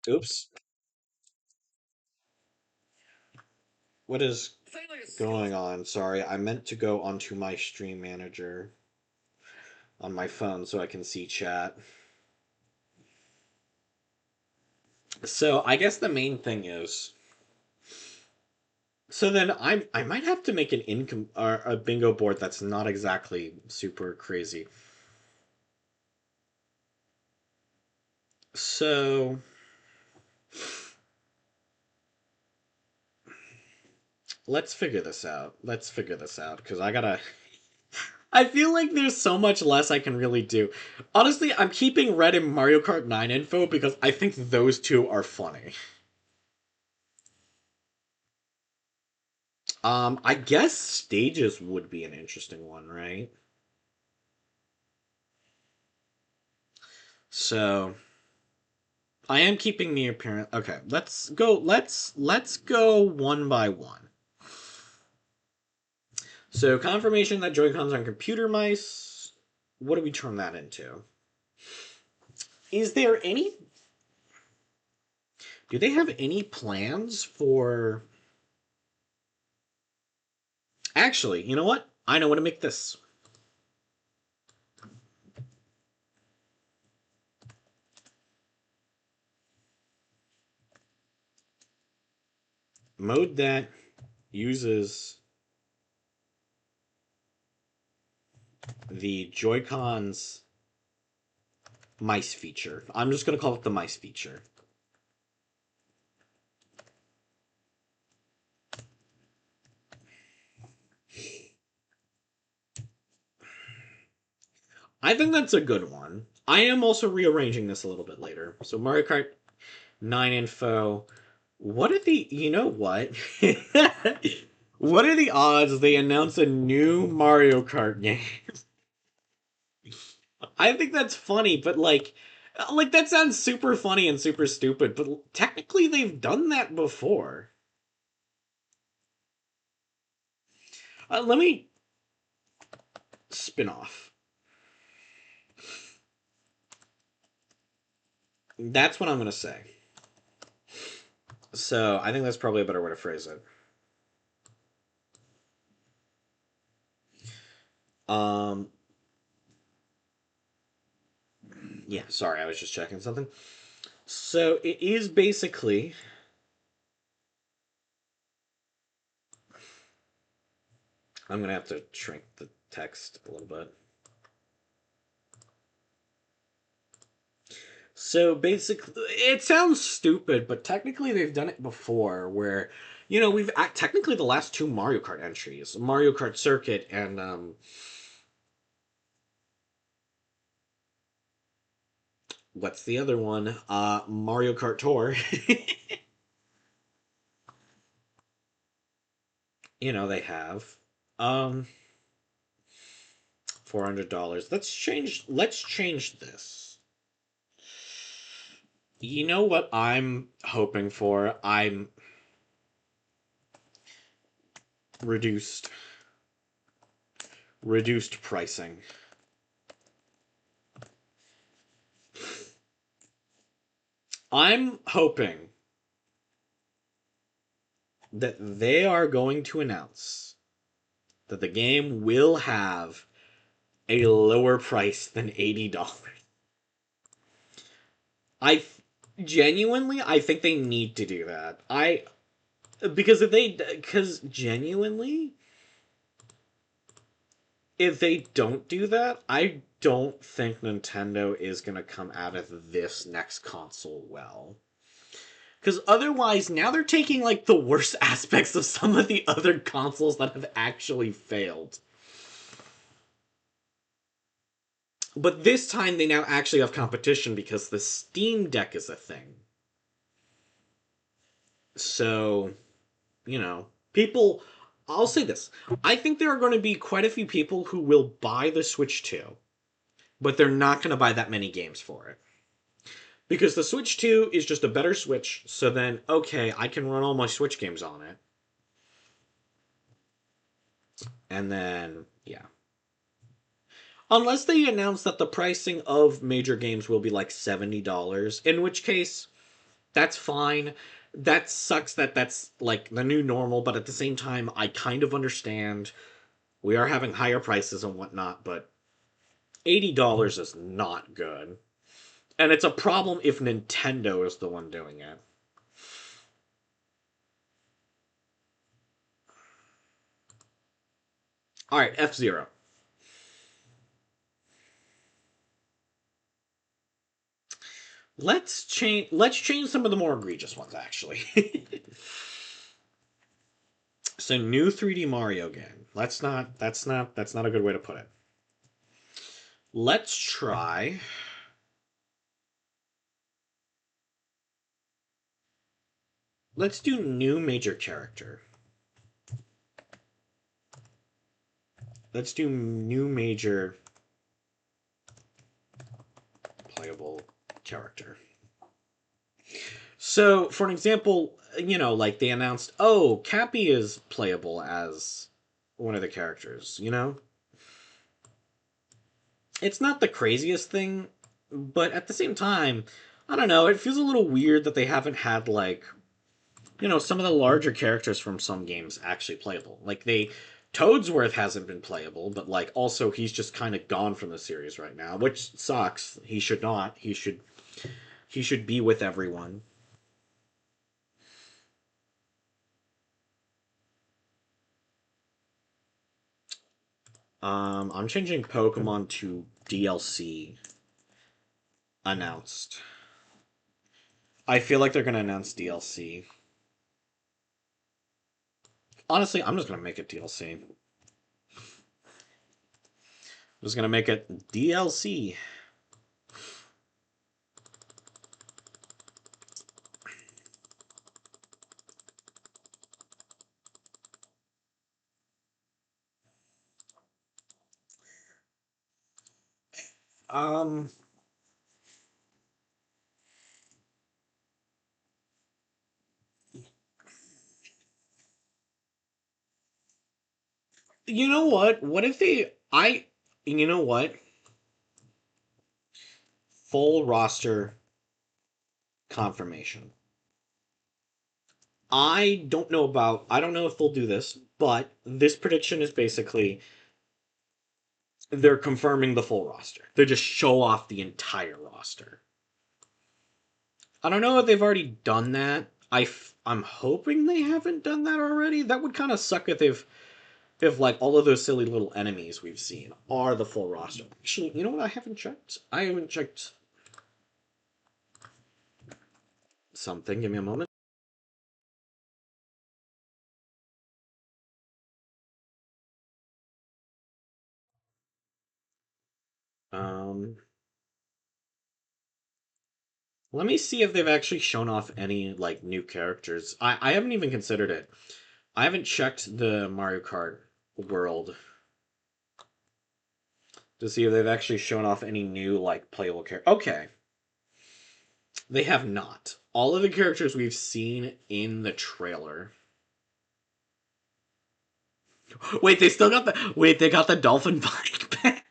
oops. What is going on? Sorry, I meant to go onto my stream manager on my phone so I can see chat. So I guess the main thing is, so then I might have to make an income or a bingo board that's not exactly super crazy. So let's figure this out. Let's figure this out because I gotta. I feel like there's so much less I can really do. Honestly, I'm keeping Red and Mario Kart 9 info because I think those two are funny. I guess stages would be an interesting one, right? So I am keeping the appearance. Okay, let's go. Let's go one by one. So confirmation that Joy-Cons are computer mice. What do we turn that into? Is there any? Do they have any plans for? Actually, you know what? I know what to make this. Mode that uses the Joy-Cons mice feature. I'm just going to call it the mice feature. I think that's a good one. I am also rearranging this a little bit later. So Mario Kart 9 info. What are the... You know what? What are the odds they announce a new Mario Kart game? I think that's funny, but like that sounds super funny and super stupid, but technically they've done that before. Let me spin off. That's what I'm gonna say. So I think that's probably a better way to phrase it. Um, yeah, sorry, I was just checking something. So it is basically. I'm gonna have to shrink the text a little bit. So basically, it sounds stupid, but technically they've done it before where, we've technically the last two Mario Kart entries, Mario Kart Circuit and what's the other one? Mario Kart Tour. They have. $400. Let's change this. You know what I'm hoping for? I'm reduced pricing. I'm hoping that they are going to announce that the game will have a lower price than $80. I genuinely, I think they need to do that. Because genuinely, if they don't do that, I don't think Nintendo is going to come out of this next console well. Because otherwise, now they're taking like the worst aspects of some of the other consoles that have actually failed. But this time they now actually have competition because the Steam Deck is a thing. So, people. I'll say this. I think there are going to be quite a few people who will buy the Switch 2, but they're not going to buy that many games for it. Because the Switch 2 is just a better Switch, so then, okay, I can run all my Switch games on it. And then, yeah. Unless they announce that the pricing of major games will be like $70, in which case, that's fine. That sucks that that's like the new normal, but at the same time, I kind of understand. We are having higher prices and whatnot, but $80 is not good. And it's a problem if Nintendo is the one doing it. Alright, F-Zero. Let's change some of the more egregious ones, actually. So new 3D Mario game. That's not a good way to put it. Let's try. Let's do new major character. Let's do new major playable character. So, for an example, like they announced, oh, Cappy is playable as one of the characters, It's not the craziest thing, but at the same time, I don't know, it feels a little weird that they haven't had, like, some of the larger characters from some games actually playable. Like, Toadsworth hasn't been playable, but, like, also he's just kind of gone from the series right now, which sucks. He should not. He should be with everyone. I'm changing Pokemon to DLC announced. I feel like they're gonna announce DLC. Honestly, I'm just gonna make it DLC. I'm just gonna make it DLC. Um, you know what? What if you know what? Full roster confirmation. I don't know if they'll do this, but this prediction is basically they're confirming the full roster. They just show off the entire roster. I don't know if they've already done that. I'm hoping they haven't done that already. That would kind of suck if like all of those silly little enemies we've seen are the full roster. Actually, you know what? I haven't checked. I haven't checked something. Give me a moment. Um, Let me see if they've actually shown off any like new characters. I haven't even considered it. I haven't checked the Mario Kart world to see if they've actually shown off any new like playable character. Okay. They have not. All of the characters we've seen in the trailer. Wait, they still got the. Wait, they got the dolphin bike back.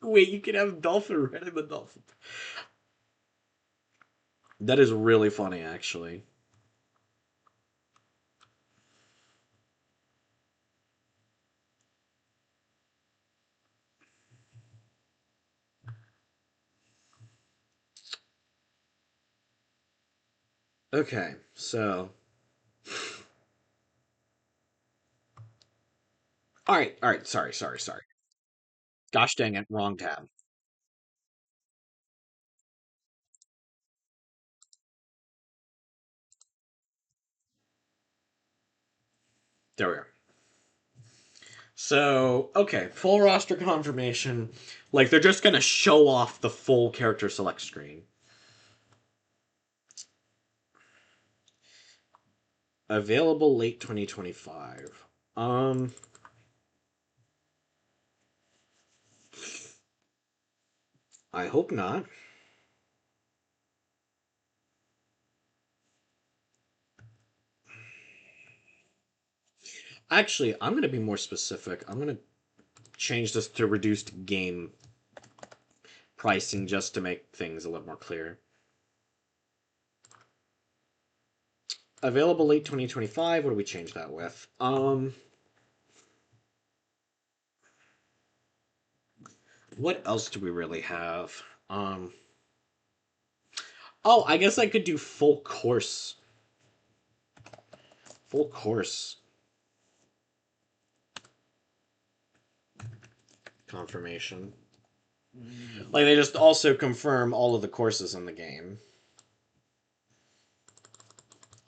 Wait, you can have dolphin riding the dolphin. That is really funny, actually. Okay, so. Alright, sorry. Gosh dang it, wrong tab. There we are. So, okay, full roster confirmation. Like, they're just gonna show off the full character select screen. Available late 2025. I hope not. Actually, I'm gonna be more specific. I'm gonna change this to reduced game pricing just to make things a little more clear. Available late 2025. What do we change that with? What else do we really have? Oh, I guess I could do full course. Full course confirmation. Like, they just also confirm all of the courses in the game.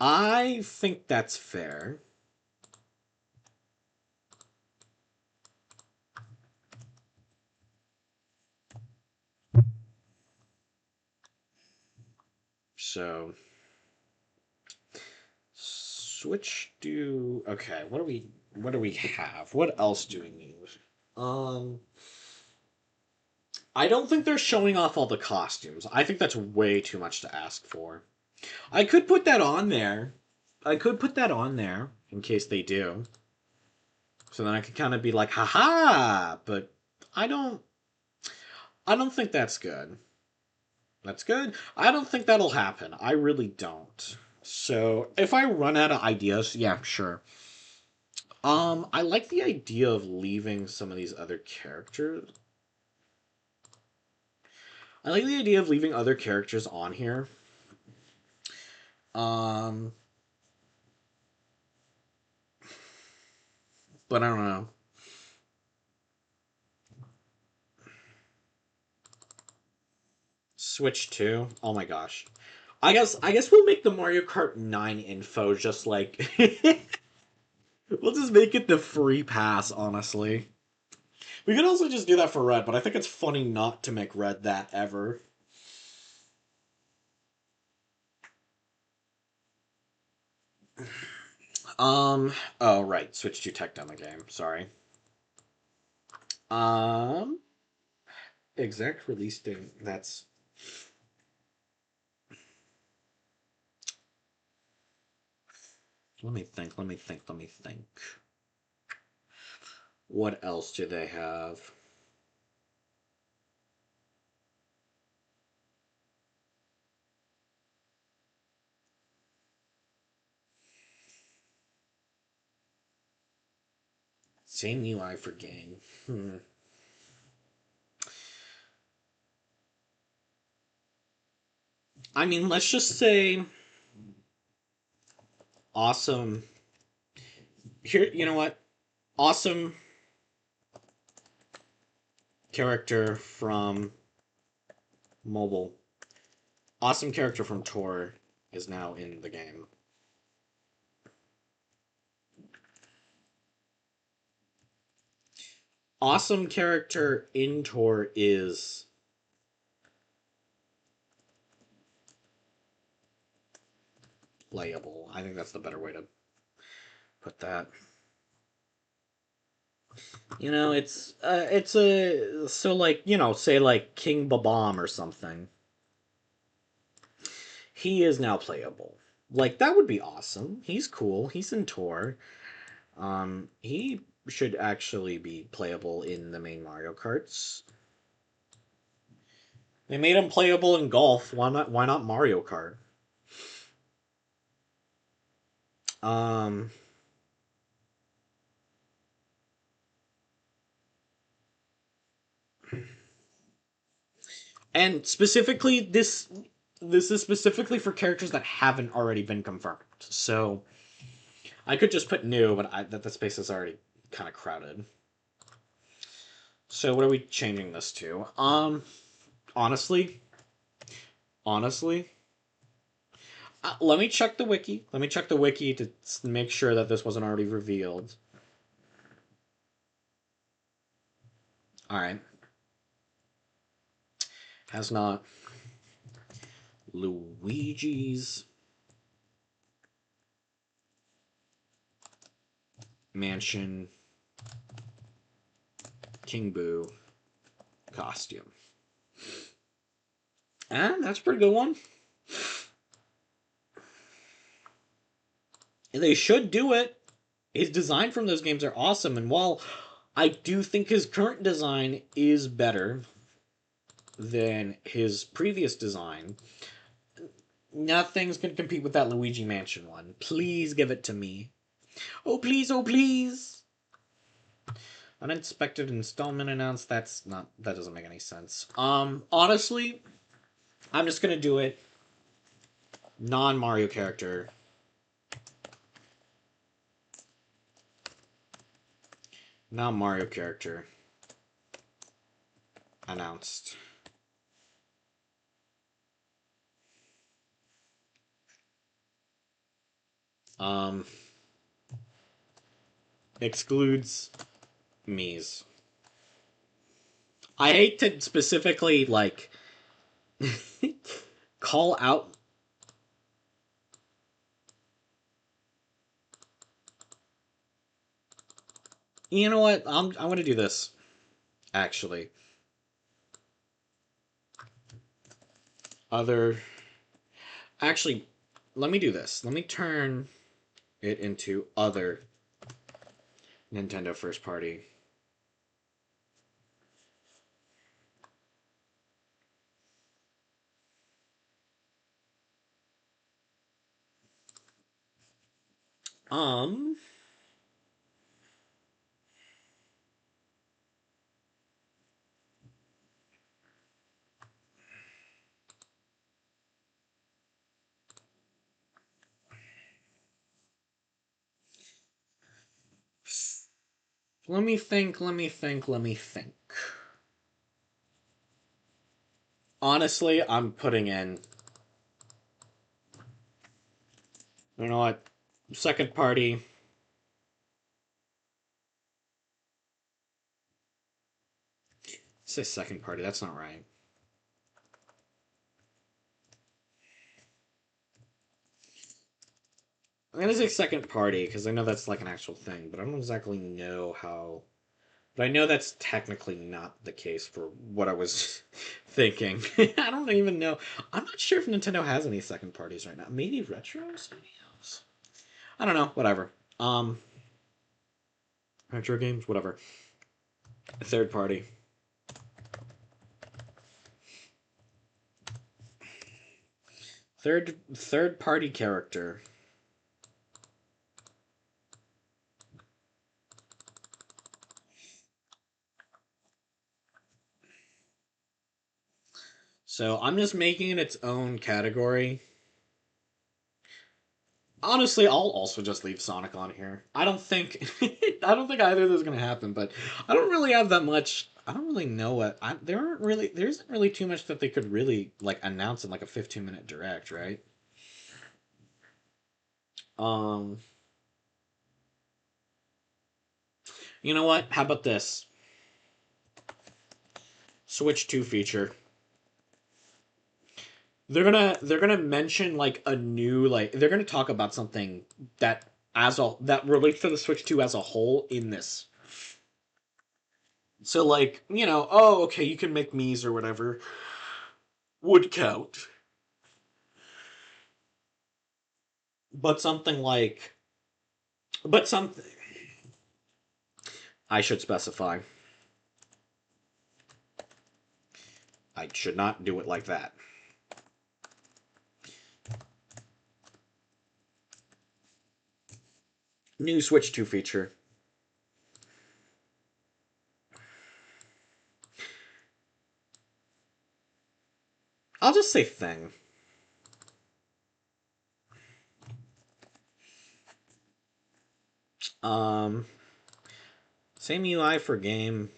I think that's fair. So, switch to okay. What do we have? What else do we need? Um, I don't think they're showing off all the costumes. I think that's way too much to ask for. I could put that on there. I could put that on there in case they do. So then I could kind of be like, haha, but I don't I don't think that's good. That's good. I don't think that'll happen. I really don't. So if I run out of ideas, yeah, sure. I like the idea of leaving some of these other characters. I like the idea of leaving other characters on here. Um, but I don't know. Switch 2. Oh my gosh. I guess we'll make the Mario Kart 9 info just like we'll just make it the free pass, honestly. We could also just do that for Red, but I think it's funny not to make Red that ever. Oh right, switch to tech demo game. Sorry. Um, exact release date. That's let me think. What else do they have? Same UI for game. I mean, let's just say awesome. Here, you know what? Awesome character from mobile. Awesome character from Tor is now in the game. Awesome character in Tor is playable. I think that's the better way to put that. You know, it's a so like, you know, say like King Babam or something. he is now playable. Like, that would be awesome. He's cool. He's in Tour. He should actually be playable in the main Mario Karts. They made him playable in golf. Why not Mario Kart? Um and specifically this is specifically for characters that haven't already been confirmed. So I could just put new, but that the space is already kind of crowded. So what are we changing this to? Honestly, honestly, let me check the wiki. Let me check the wiki to make sure that this wasn't already revealed. All right. Has not. Luigi's Mansion King Boo costume. And that's a pretty good one. They should do it. His design from those games are awesome, and while I do think his current design is better than his previous design, nothing's gonna compete with that Luigi Mansion one. Please give it to me. Oh please, oh please. Unexpected installment announced. That doesn't make any sense. Honestly, I'm just gonna do it. Non-Mario character. Non-Mario character. Announced. Excludes Mii's. I hate to specifically, like, call out. You know what? I'm going to do this, actually. Other. Actually, let me do this. Let me turn it into other Nintendo first party. Um. Let me think, let me think, let me think. Honestly, I'm putting in. You know what? Second party. Say second party, that's not right. I'm gonna say second party, because I know that's like an actual thing, but I don't exactly know how. But I know that's technically not the case for what I was thinking. I don't even know. I'm not sure if Nintendo has any second parties right now. Maybe retros? Maybe else. I don't know. Whatever. Retro games? Whatever. Third party. Third party character. So I'm just making it its own category. Honestly, I'll also just leave Sonic on here. I don't think I don't think either of those is gonna happen, but I don't really have that much. I don't really know what there isn't really too much that they could really like announce in like a 15-minute direct, right? Um, you know what? How about this? Switch 2 feature. They're gonna mention like a new like they're gonna talk about something that relates to the Switch 2 as a whole in this. So like, oh okay, you can make Mii's or whatever would count. But something like, but something I should specify. I should not do it like that. New Switch 2 feature. I'll just say thing. Um, Same UI for game.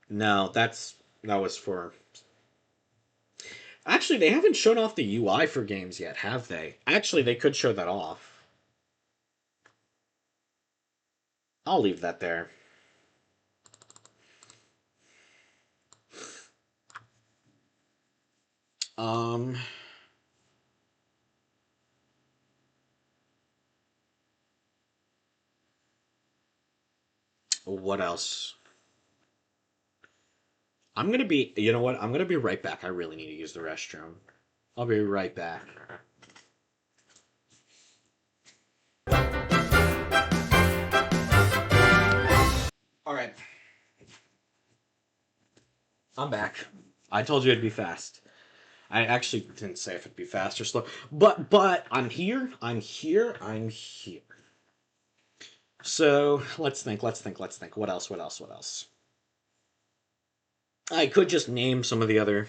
No, that was for. Actually, they haven't shown off the UI for games yet, have they? Actually, they could show that off. I'll leave that there. Um, what else? You know what? I'm gonna be right back. I really need to use the restroom. I'll be right back. All right, I'm back. I told you it'd be fast. I actually didn't say if it'd be fast or slow, but I'm here. I'm here. I'm here. So let's think. Let's think. Let's think. What else? What else? What else? I could just name some of the other.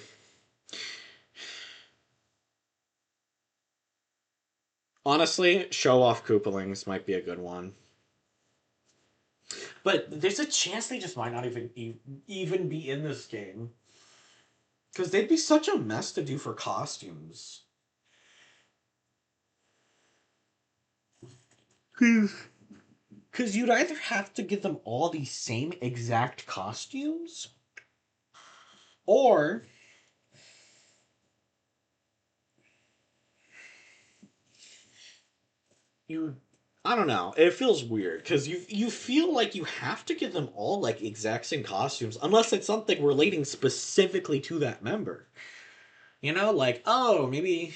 Honestly, show off Koopalings might be a good one. But there's a chance they just might not even be in this game. Because they'd be such a mess to do for costumes. Because you'd either have to give them all the same exact costumes, or you. I don't know. It feels weird because you feel like you have to give them all like exact same costumes unless it's something relating specifically to that member. You know, like oh maybe.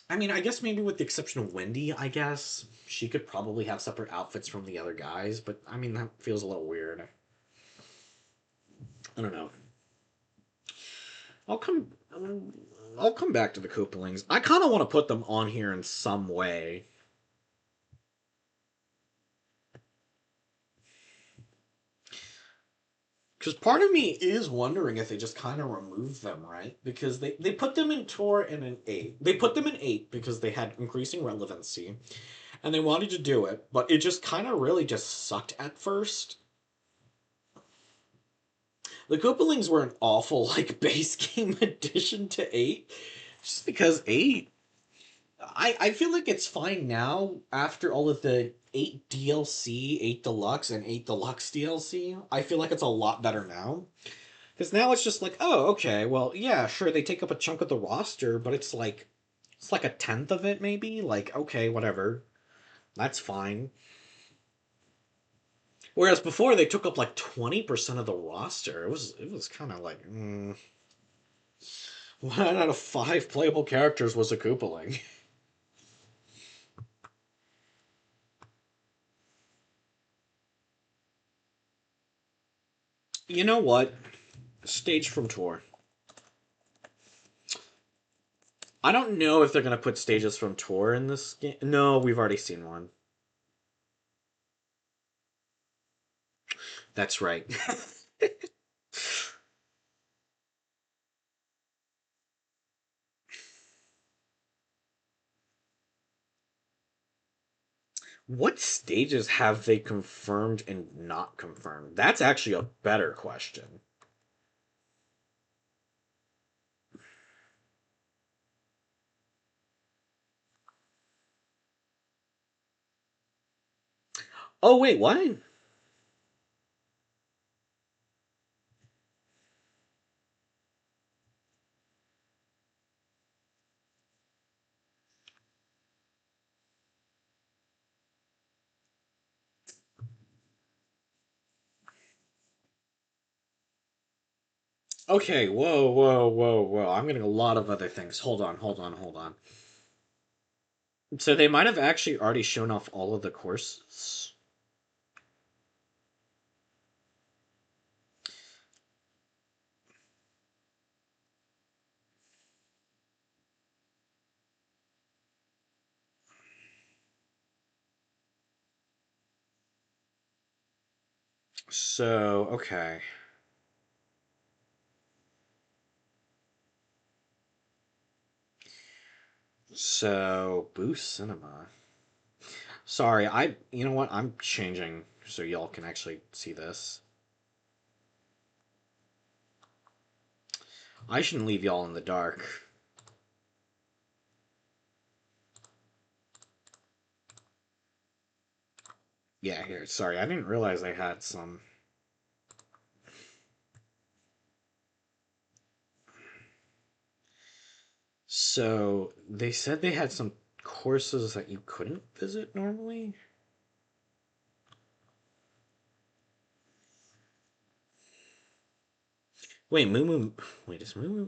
I mean, I guess maybe with the exception of Wendy, I guess she could probably have separate outfits from the other guys, but I mean that feels a little weird. I don't know. I'll come. I'll come back to the Koopalings. I kind of want to put them on here in some way. Because part of me is wondering if they just kind of remove them, right? Because they put them in tour and in 8. They put them in 8 because they had increasing relevancy. And they wanted to do it, but it just kind of really just sucked at first. The Koopalings were an awful, like, base game addition to 8. Just because 8 I feel like it's fine now after all of the 8 DLC, 8 Deluxe, and 8 Deluxe DLC. I feel like it's a lot better now. Because now it's just like, oh, okay, well, yeah, sure, they take up a chunk of the roster, but it's like a tenth of it, maybe? Like, okay, whatever. That's fine. Whereas before they took up like 20% of the roster. It was kind of like, 1 out of 5 playable characters was a Koopaling. You know what? Stage from tour. I don't know if they're gonna put stages from tour in this game. No, we've already seen one. That's right. What stages have they confirmed and not confirmed? That's actually a better question. Oh wait, what? Okay, whoa, whoa, whoa, whoa. I'm getting a lot of other things. Hold on, hold on, hold on. So they might have actually already shown off all of the courses. So, okay. So, Boost Cinema. Sorry, you know what? I'm changing so y'all can actually see this. I shouldn't leave y'all in the dark. Yeah, here. Sorry, I didn't realize I had some. So, they said they had some courses that you couldn't visit normally? Wait, Moo Moo. Wait, is Moo Moo.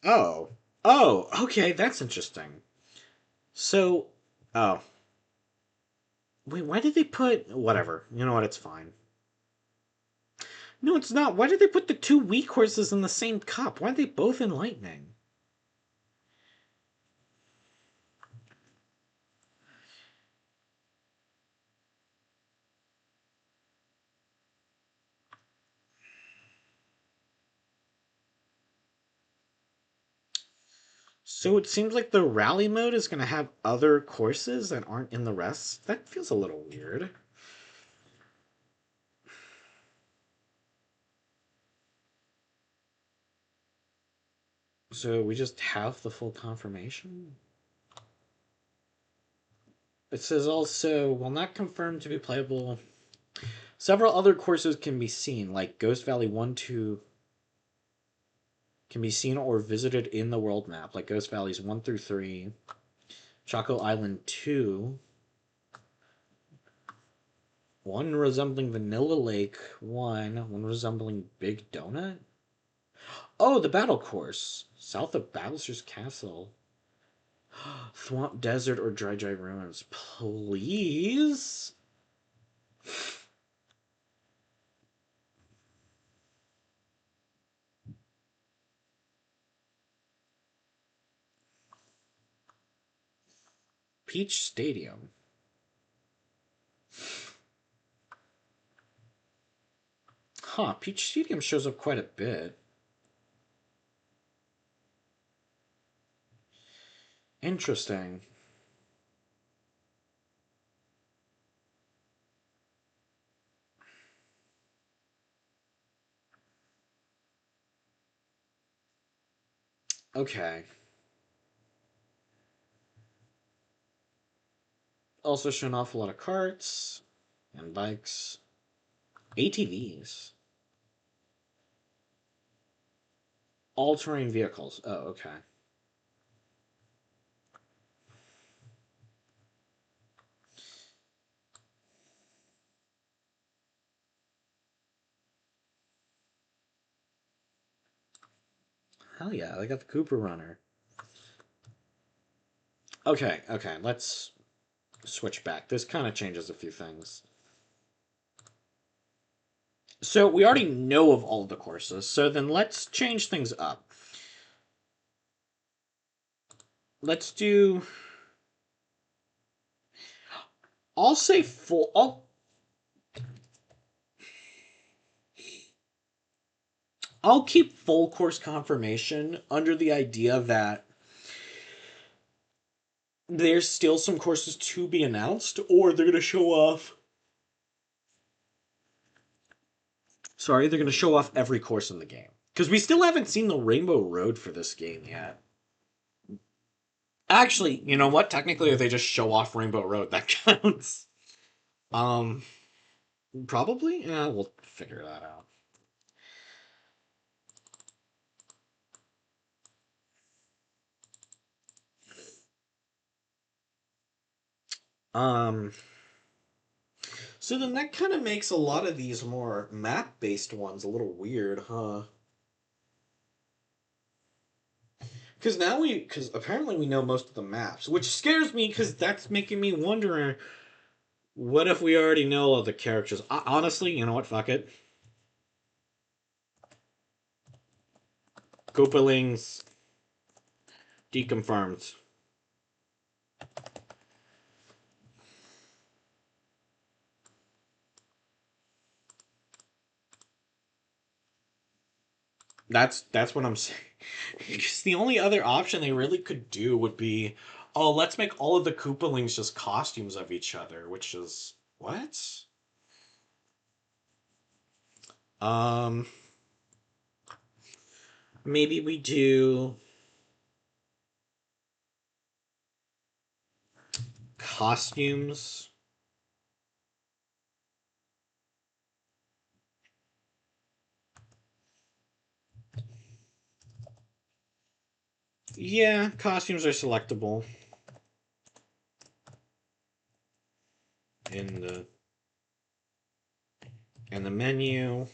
Oh. Oh, okay, that's interesting. So. Oh. Wait, why did they put. Whatever. You know what? It's fine. No, it's not. Why did they put the two weak horses in the same cup? Why are they both in lightning? So it seems like the rally mode is going to have other courses that aren't in the rest. That feels a little weird. So we just have the full confirmation? It says also, while not confirmed to be playable, several other courses can be seen, like Ghost Valley 1, 2 can be seen or visited in the world map, like Ghost Valleys 1 through 3, Choco Island 2, one resembling Vanilla Lake 1, one resembling Big Donut. Oh, the battle course, south of Bowser's Castle. Swamp Desert or Dry Ruins, please? Peach Stadium. Huh, Peach Stadium shows up quite a bit. Interesting. Okay. Also shown off a lot of carts and bikes. ATVs. All-terrain vehicles. Oh, okay. Hell yeah, they got the Cooper Runner. Okay, okay, let's switch back. This kind of changes a few things. So we already know of all the courses, so then let's change things up. Let's do. I'll say full. I'll keep full course confirmation under the idea that there's still some courses to be announced, or they're going to show off. Sorry, they're going to show off every course in the game. Because we still haven't seen the Rainbow Road for this game yet. Actually, you know what? Technically, if they just show off Rainbow Road, that counts. Um, Probably? Yeah, we'll figure that out. Um, so then that kind of makes a lot of these more map-based ones a little weird, huh? Because apparently we know most of the maps, which scares me because that's making me wonder, what if we already know all the characters? Honestly, you know what? Fuck it. Koopalings deconfirmed. That's what I'm saying. Because the only other option they really could do would be, oh, let's make all of the Koopalings just costumes of each other, which is what? Um, maybe we do costumes. Yeah, costumes are selectable in the menu.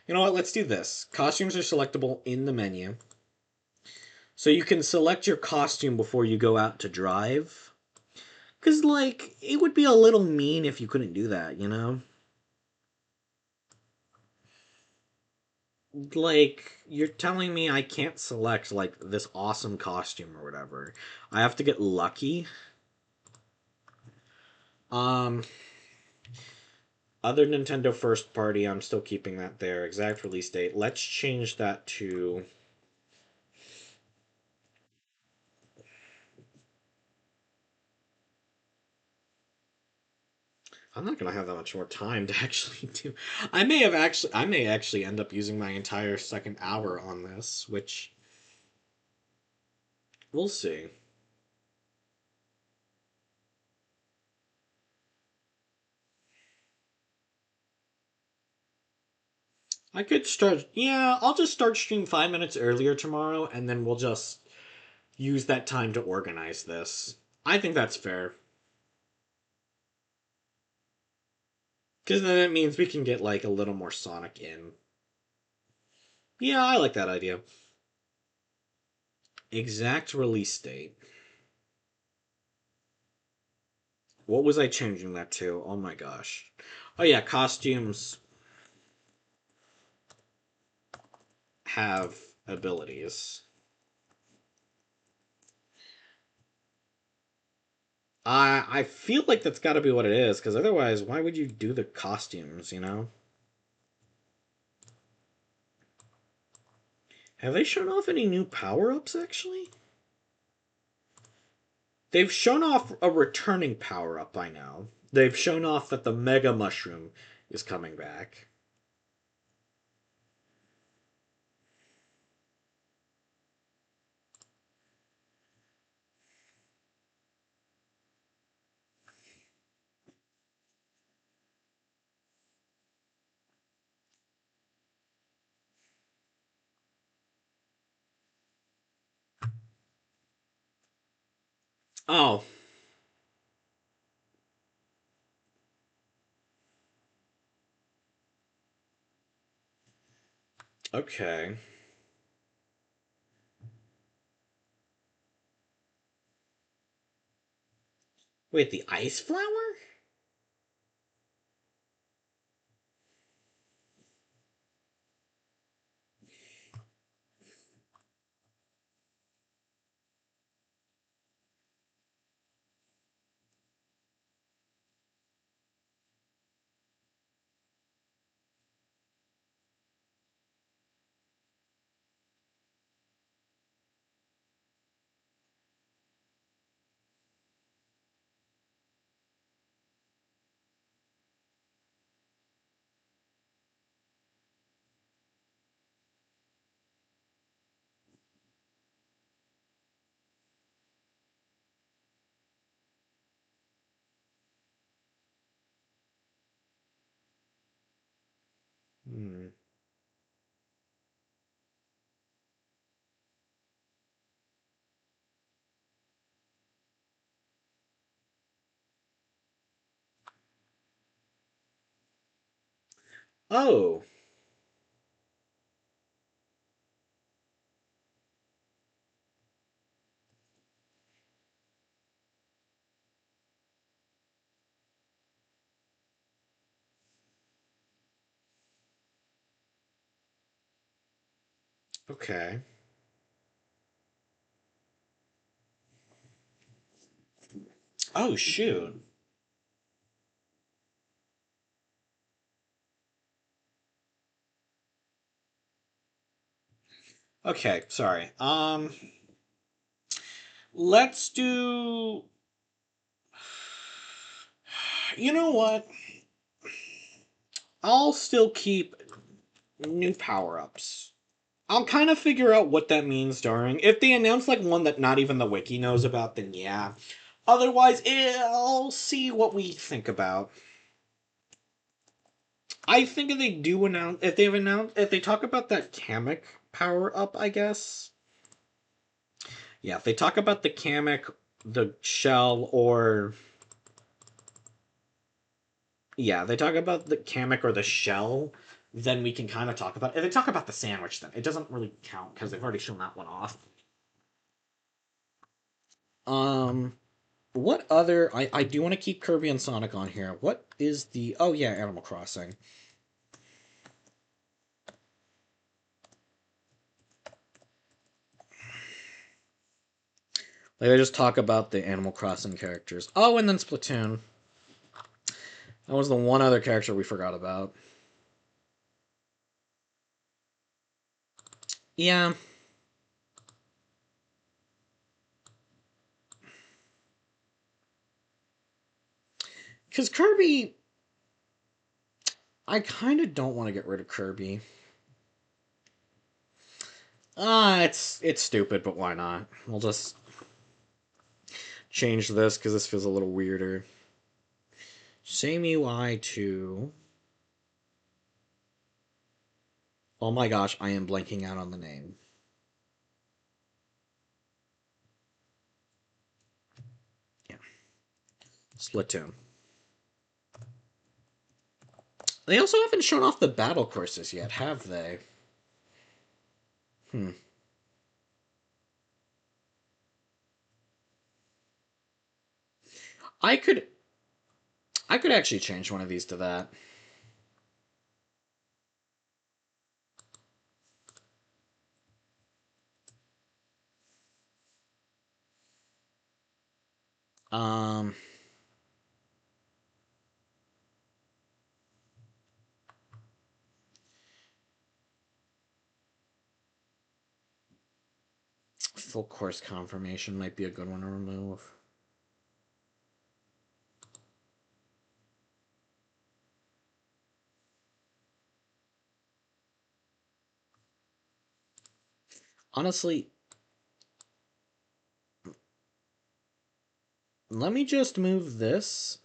You know what? Let's do this. Costumes are selectable in the menu. So you can select your costume before you go out to drive. Because, like, it would be a little mean if you couldn't do that, you know? Like, you're telling me I can't select, like, this awesome costume or whatever. I have to get lucky. Um, Other Nintendo first party, I'm still keeping that there. Exact release date. Let's change that to... I'm not gonna have that much more time to actually do. I may actually end up using my entire second hour on this, which we'll see. I could start. Yeah, I'll just start stream 5 minutes earlier tomorrow, and then we'll just use that time to organize this. I think that's fair. Because then it means we can get, like, a little more Sonic in. Yeah, I like that idea. Exact release date. What was I changing that to? Oh my gosh. Oh yeah, costumes have abilities. I feel like that's got to be what it is, because otherwise, why would you do the costumes, you know? Have they shown off any new power-ups, actually? They've shown off a returning power-up, I know. They've shown off that the Mega Mushroom is coming back. Oh, okay. Wait, the Ice Flower? Oh, okay. Oh, shoot. Okay, sorry. Let's do. You know what? I'll still keep new power ups. I'll kind of figure out what that means during. If they announce like one that not even the wiki knows about, then yeah. Otherwise, I'll see what we think about. I think if they do announce, if they talk about that Kamek power up, I guess. Yeah, if they talk about the Kamek, the shell, or yeah, they talk about the Kamek or the shell, then we can kind of talk about. If they talk about the sandwich, then it doesn't really count because they've already shown that one off. Um, what other? I do want to keep Kirby and Sonic on here. What is the? Oh yeah, Animal Crossing. Like I just talk about the Animal Crossing characters. Oh, and then Splatoon. That was the one other character we forgot about. Yeah, because Kirby, I kind of don't want to get rid of Kirby. It's stupid, but why not? We'll just change this because this feels a little weirder. Same UI to. Oh my gosh, I am blanking out on the name. Yeah, Splatoon. They also haven't shown off the battle courses yet, have they? Hmm. I could I could actually change one of these to that. Um, Full course confirmation might be a good one to remove. Honestly, let me just move this.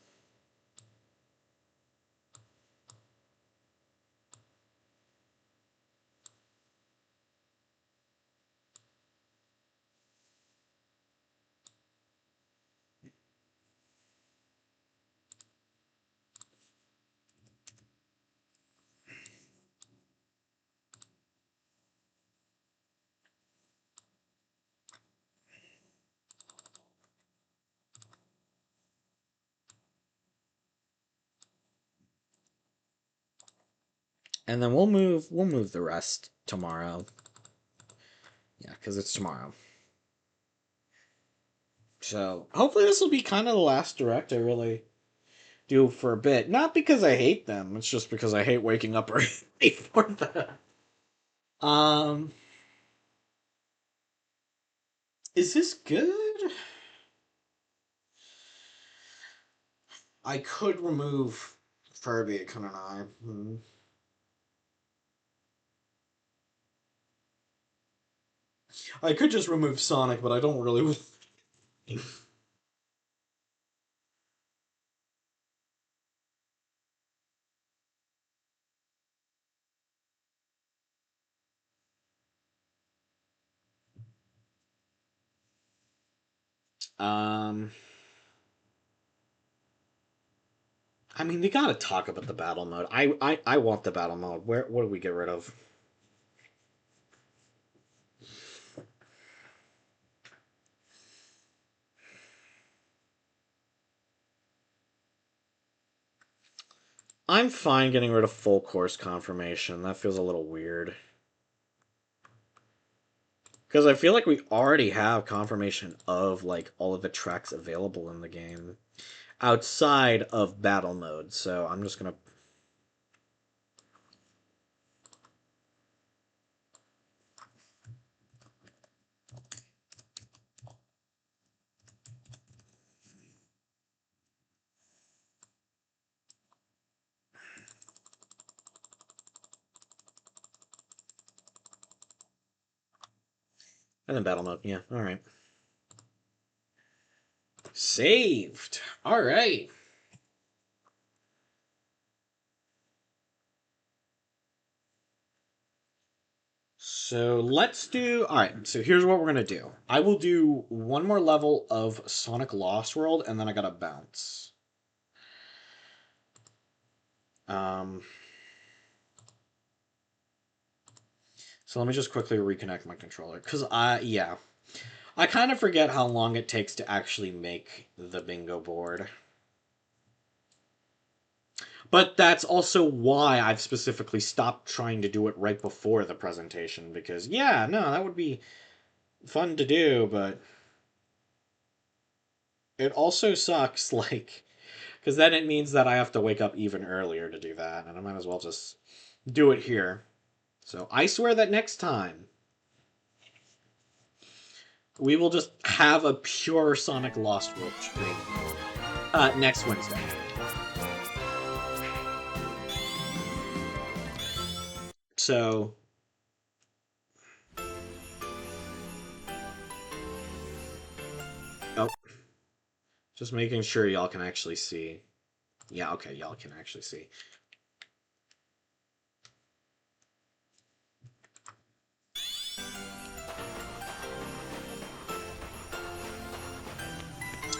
And then we'll move the rest tomorrow. Yeah, because it's tomorrow. So hopefully this will be kind of the last direct I really do for a bit. Not because I hate them, it's just because I hate waking up early for them. Um, is this good? I could remove Furby, couldn't I? I could just remove Sonic, but I don't really. um, I mean, they gotta talk about the battle mode. I want the battle mode. What do we get rid of? I'm fine getting rid of full course confirmation. That feels a little weird. Because I feel like we already have confirmation of, like, all of the tracks available in the game. Outside of battle mode, so I'm just gonna... And then battle mode, yeah, alright. Saved! Alright. So let's do... Alright, so here's what we're gonna do. I will do one more level of Sonic Lost World, and then I gotta bounce. So let me just quickly reconnect my controller. Because yeah. I kind of forget how long it takes to actually make the bingo board. But that's also why I've specifically stopped trying to do it right before the presentation, because, yeah, no, that would be fun to do, but it also sucks, like, because then it means that I have to wake up even earlier to do that, and I might as well just do it here. So I swear that next time, we will just have a pure Sonic Lost World stream next Wednesday. So, oh, just making sure y'all can actually see. Yeah, okay, y'all can actually see.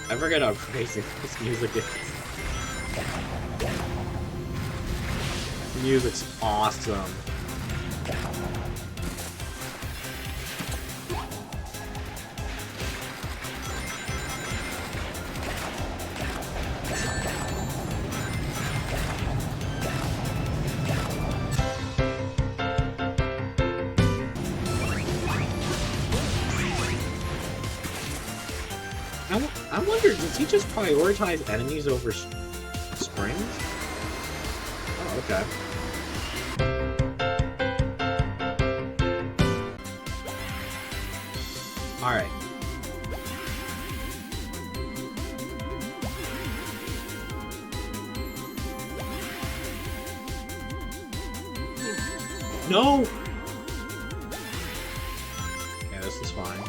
I forget how crazy this music is. The music's awesome. I wonder, does he just prioritize enemies over springs? Oh, okay. Alright. No! Yeah, this is fine.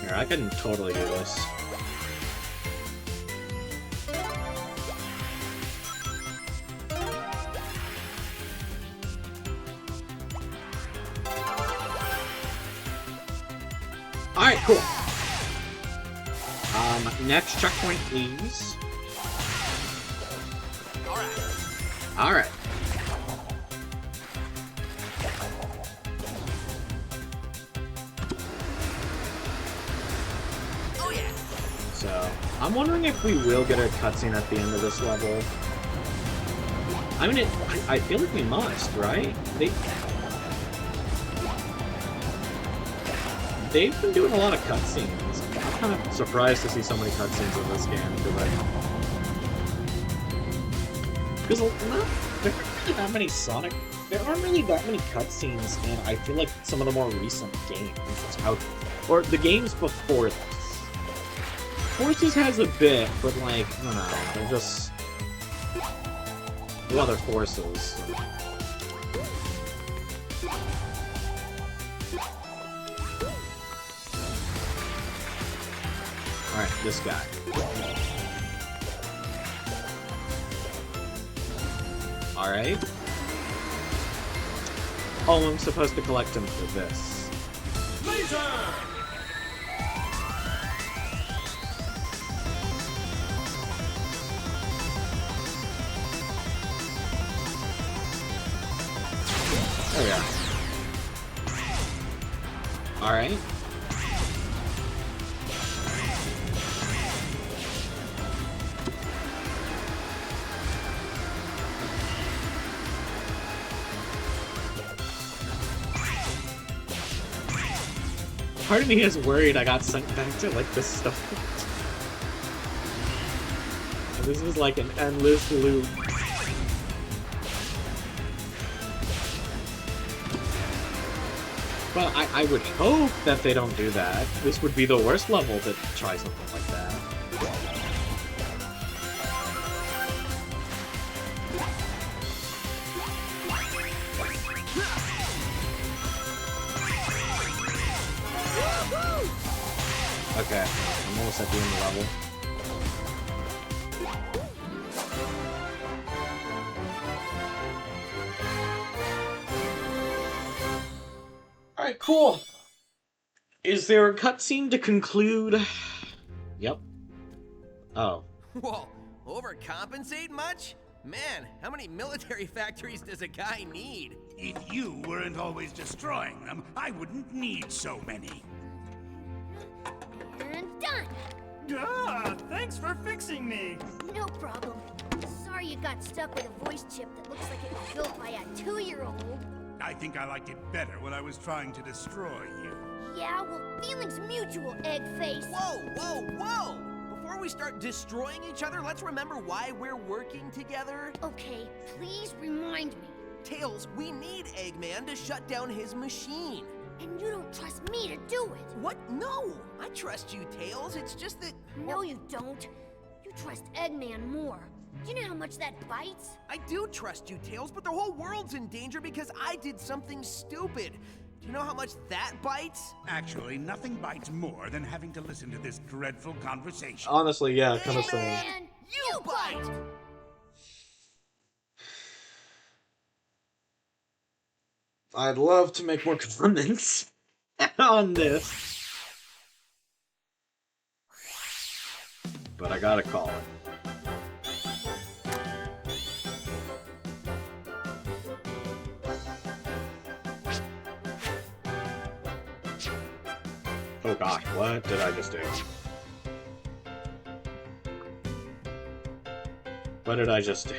I can totally do this. Alright, cool. Next checkpoint, please. Alright. So, I'm wondering if we will get a cutscene at the end of this level. I mean, I feel like we must, right? They've been doing a lot of cutscenes. I'm kind of surprised to see so many cutscenes in this game, because there aren't really that many Sonic... There aren't really that many cutscenes in, I feel like, some of the more recent games. Or the games before this. Forces has a bit, but like, I don't know, they're just the other forces. Alright, this guy. Alright. Oh, I'm supposed to collect him for this. Laser! There we are. Alright. Part of me is worried I got sent back to, like, this stuff. This is like an endless loop. But I would hope that they don't do that. This would be the worst level to try something like that. Okay, I'm almost at the end of the level. Alright, cool. Is there a cutscene to conclude? Yep. Oh. Whoa, overcompensate much? Man, how many military factories does a guy need? If you weren't always destroying them, I wouldn't need so many. And done. Ah, thanks for fixing me. No problem. Sorry you got stuck with a voice chip that looks like it was built by a 2-year-old. I think I liked it better when I was trying to destroy you. Yeah, well, feelings mutual, egg face. Whoa, whoa, whoa! Before we start destroying each other, let's remember why we're working together. Okay, please remind me. Tails, we need Eggman to shut down his machine. And you don't trust me to do it. What? No! I trust you, Tails. It's just that... No, you don't. You trust Eggman more. Do you know how much that bites? I do trust you, Tails, but the whole world's in danger because I did something stupid. Do you know how much that bites? Actually, nothing bites more than having to listen to this dreadful conversation. Honestly, yeah, kind of same. And you bite! I'd love to make more comments on this. But I gotta call it. Oh gosh, what did I just do? What did I just do?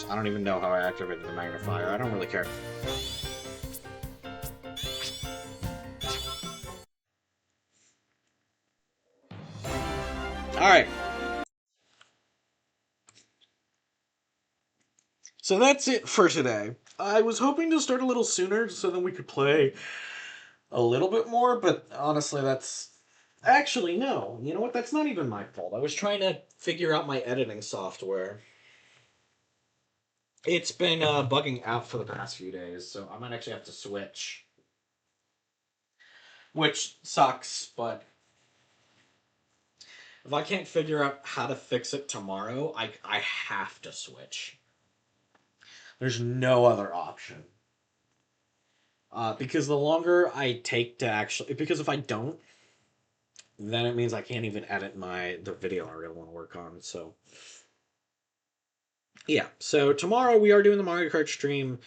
I don't even know how I activated the magnifier. I don't really care. Alright. So that's it for today. I was hoping to start a little sooner so then we could play a little bit more, but honestly that's... Actually, no. You know what? That's not even my fault. I was trying to figure out my editing software. It's been bugging out for the past few days, so I might actually have to switch. Which sucks, but if I can't figure out how to fix it tomorrow, I have to switch. There's no other option. Because the longer I take to actually... Because if I don't, then it means I can't even edit the video I really want to work on, so... Yeah, so tomorrow we are doing the Mario Kart stream.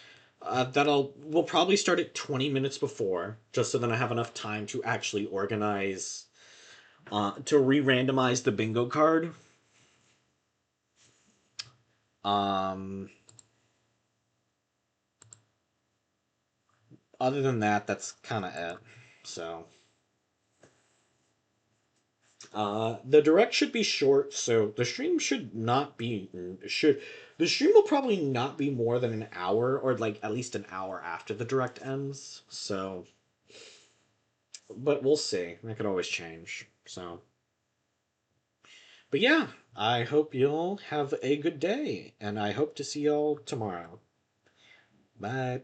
We'll probably start at 20 minutes before, just so that I have enough time to actually organize, to re-randomize the bingo card. Other than that, that's kind of it. So, the direct should be short, so the stream should not be The stream will probably not be more than an hour, or like at least an hour after the direct ends. So, but we'll see. That could always change. So, but yeah, I hope you'll have a good day, and I hope to see y'all tomorrow. Bye.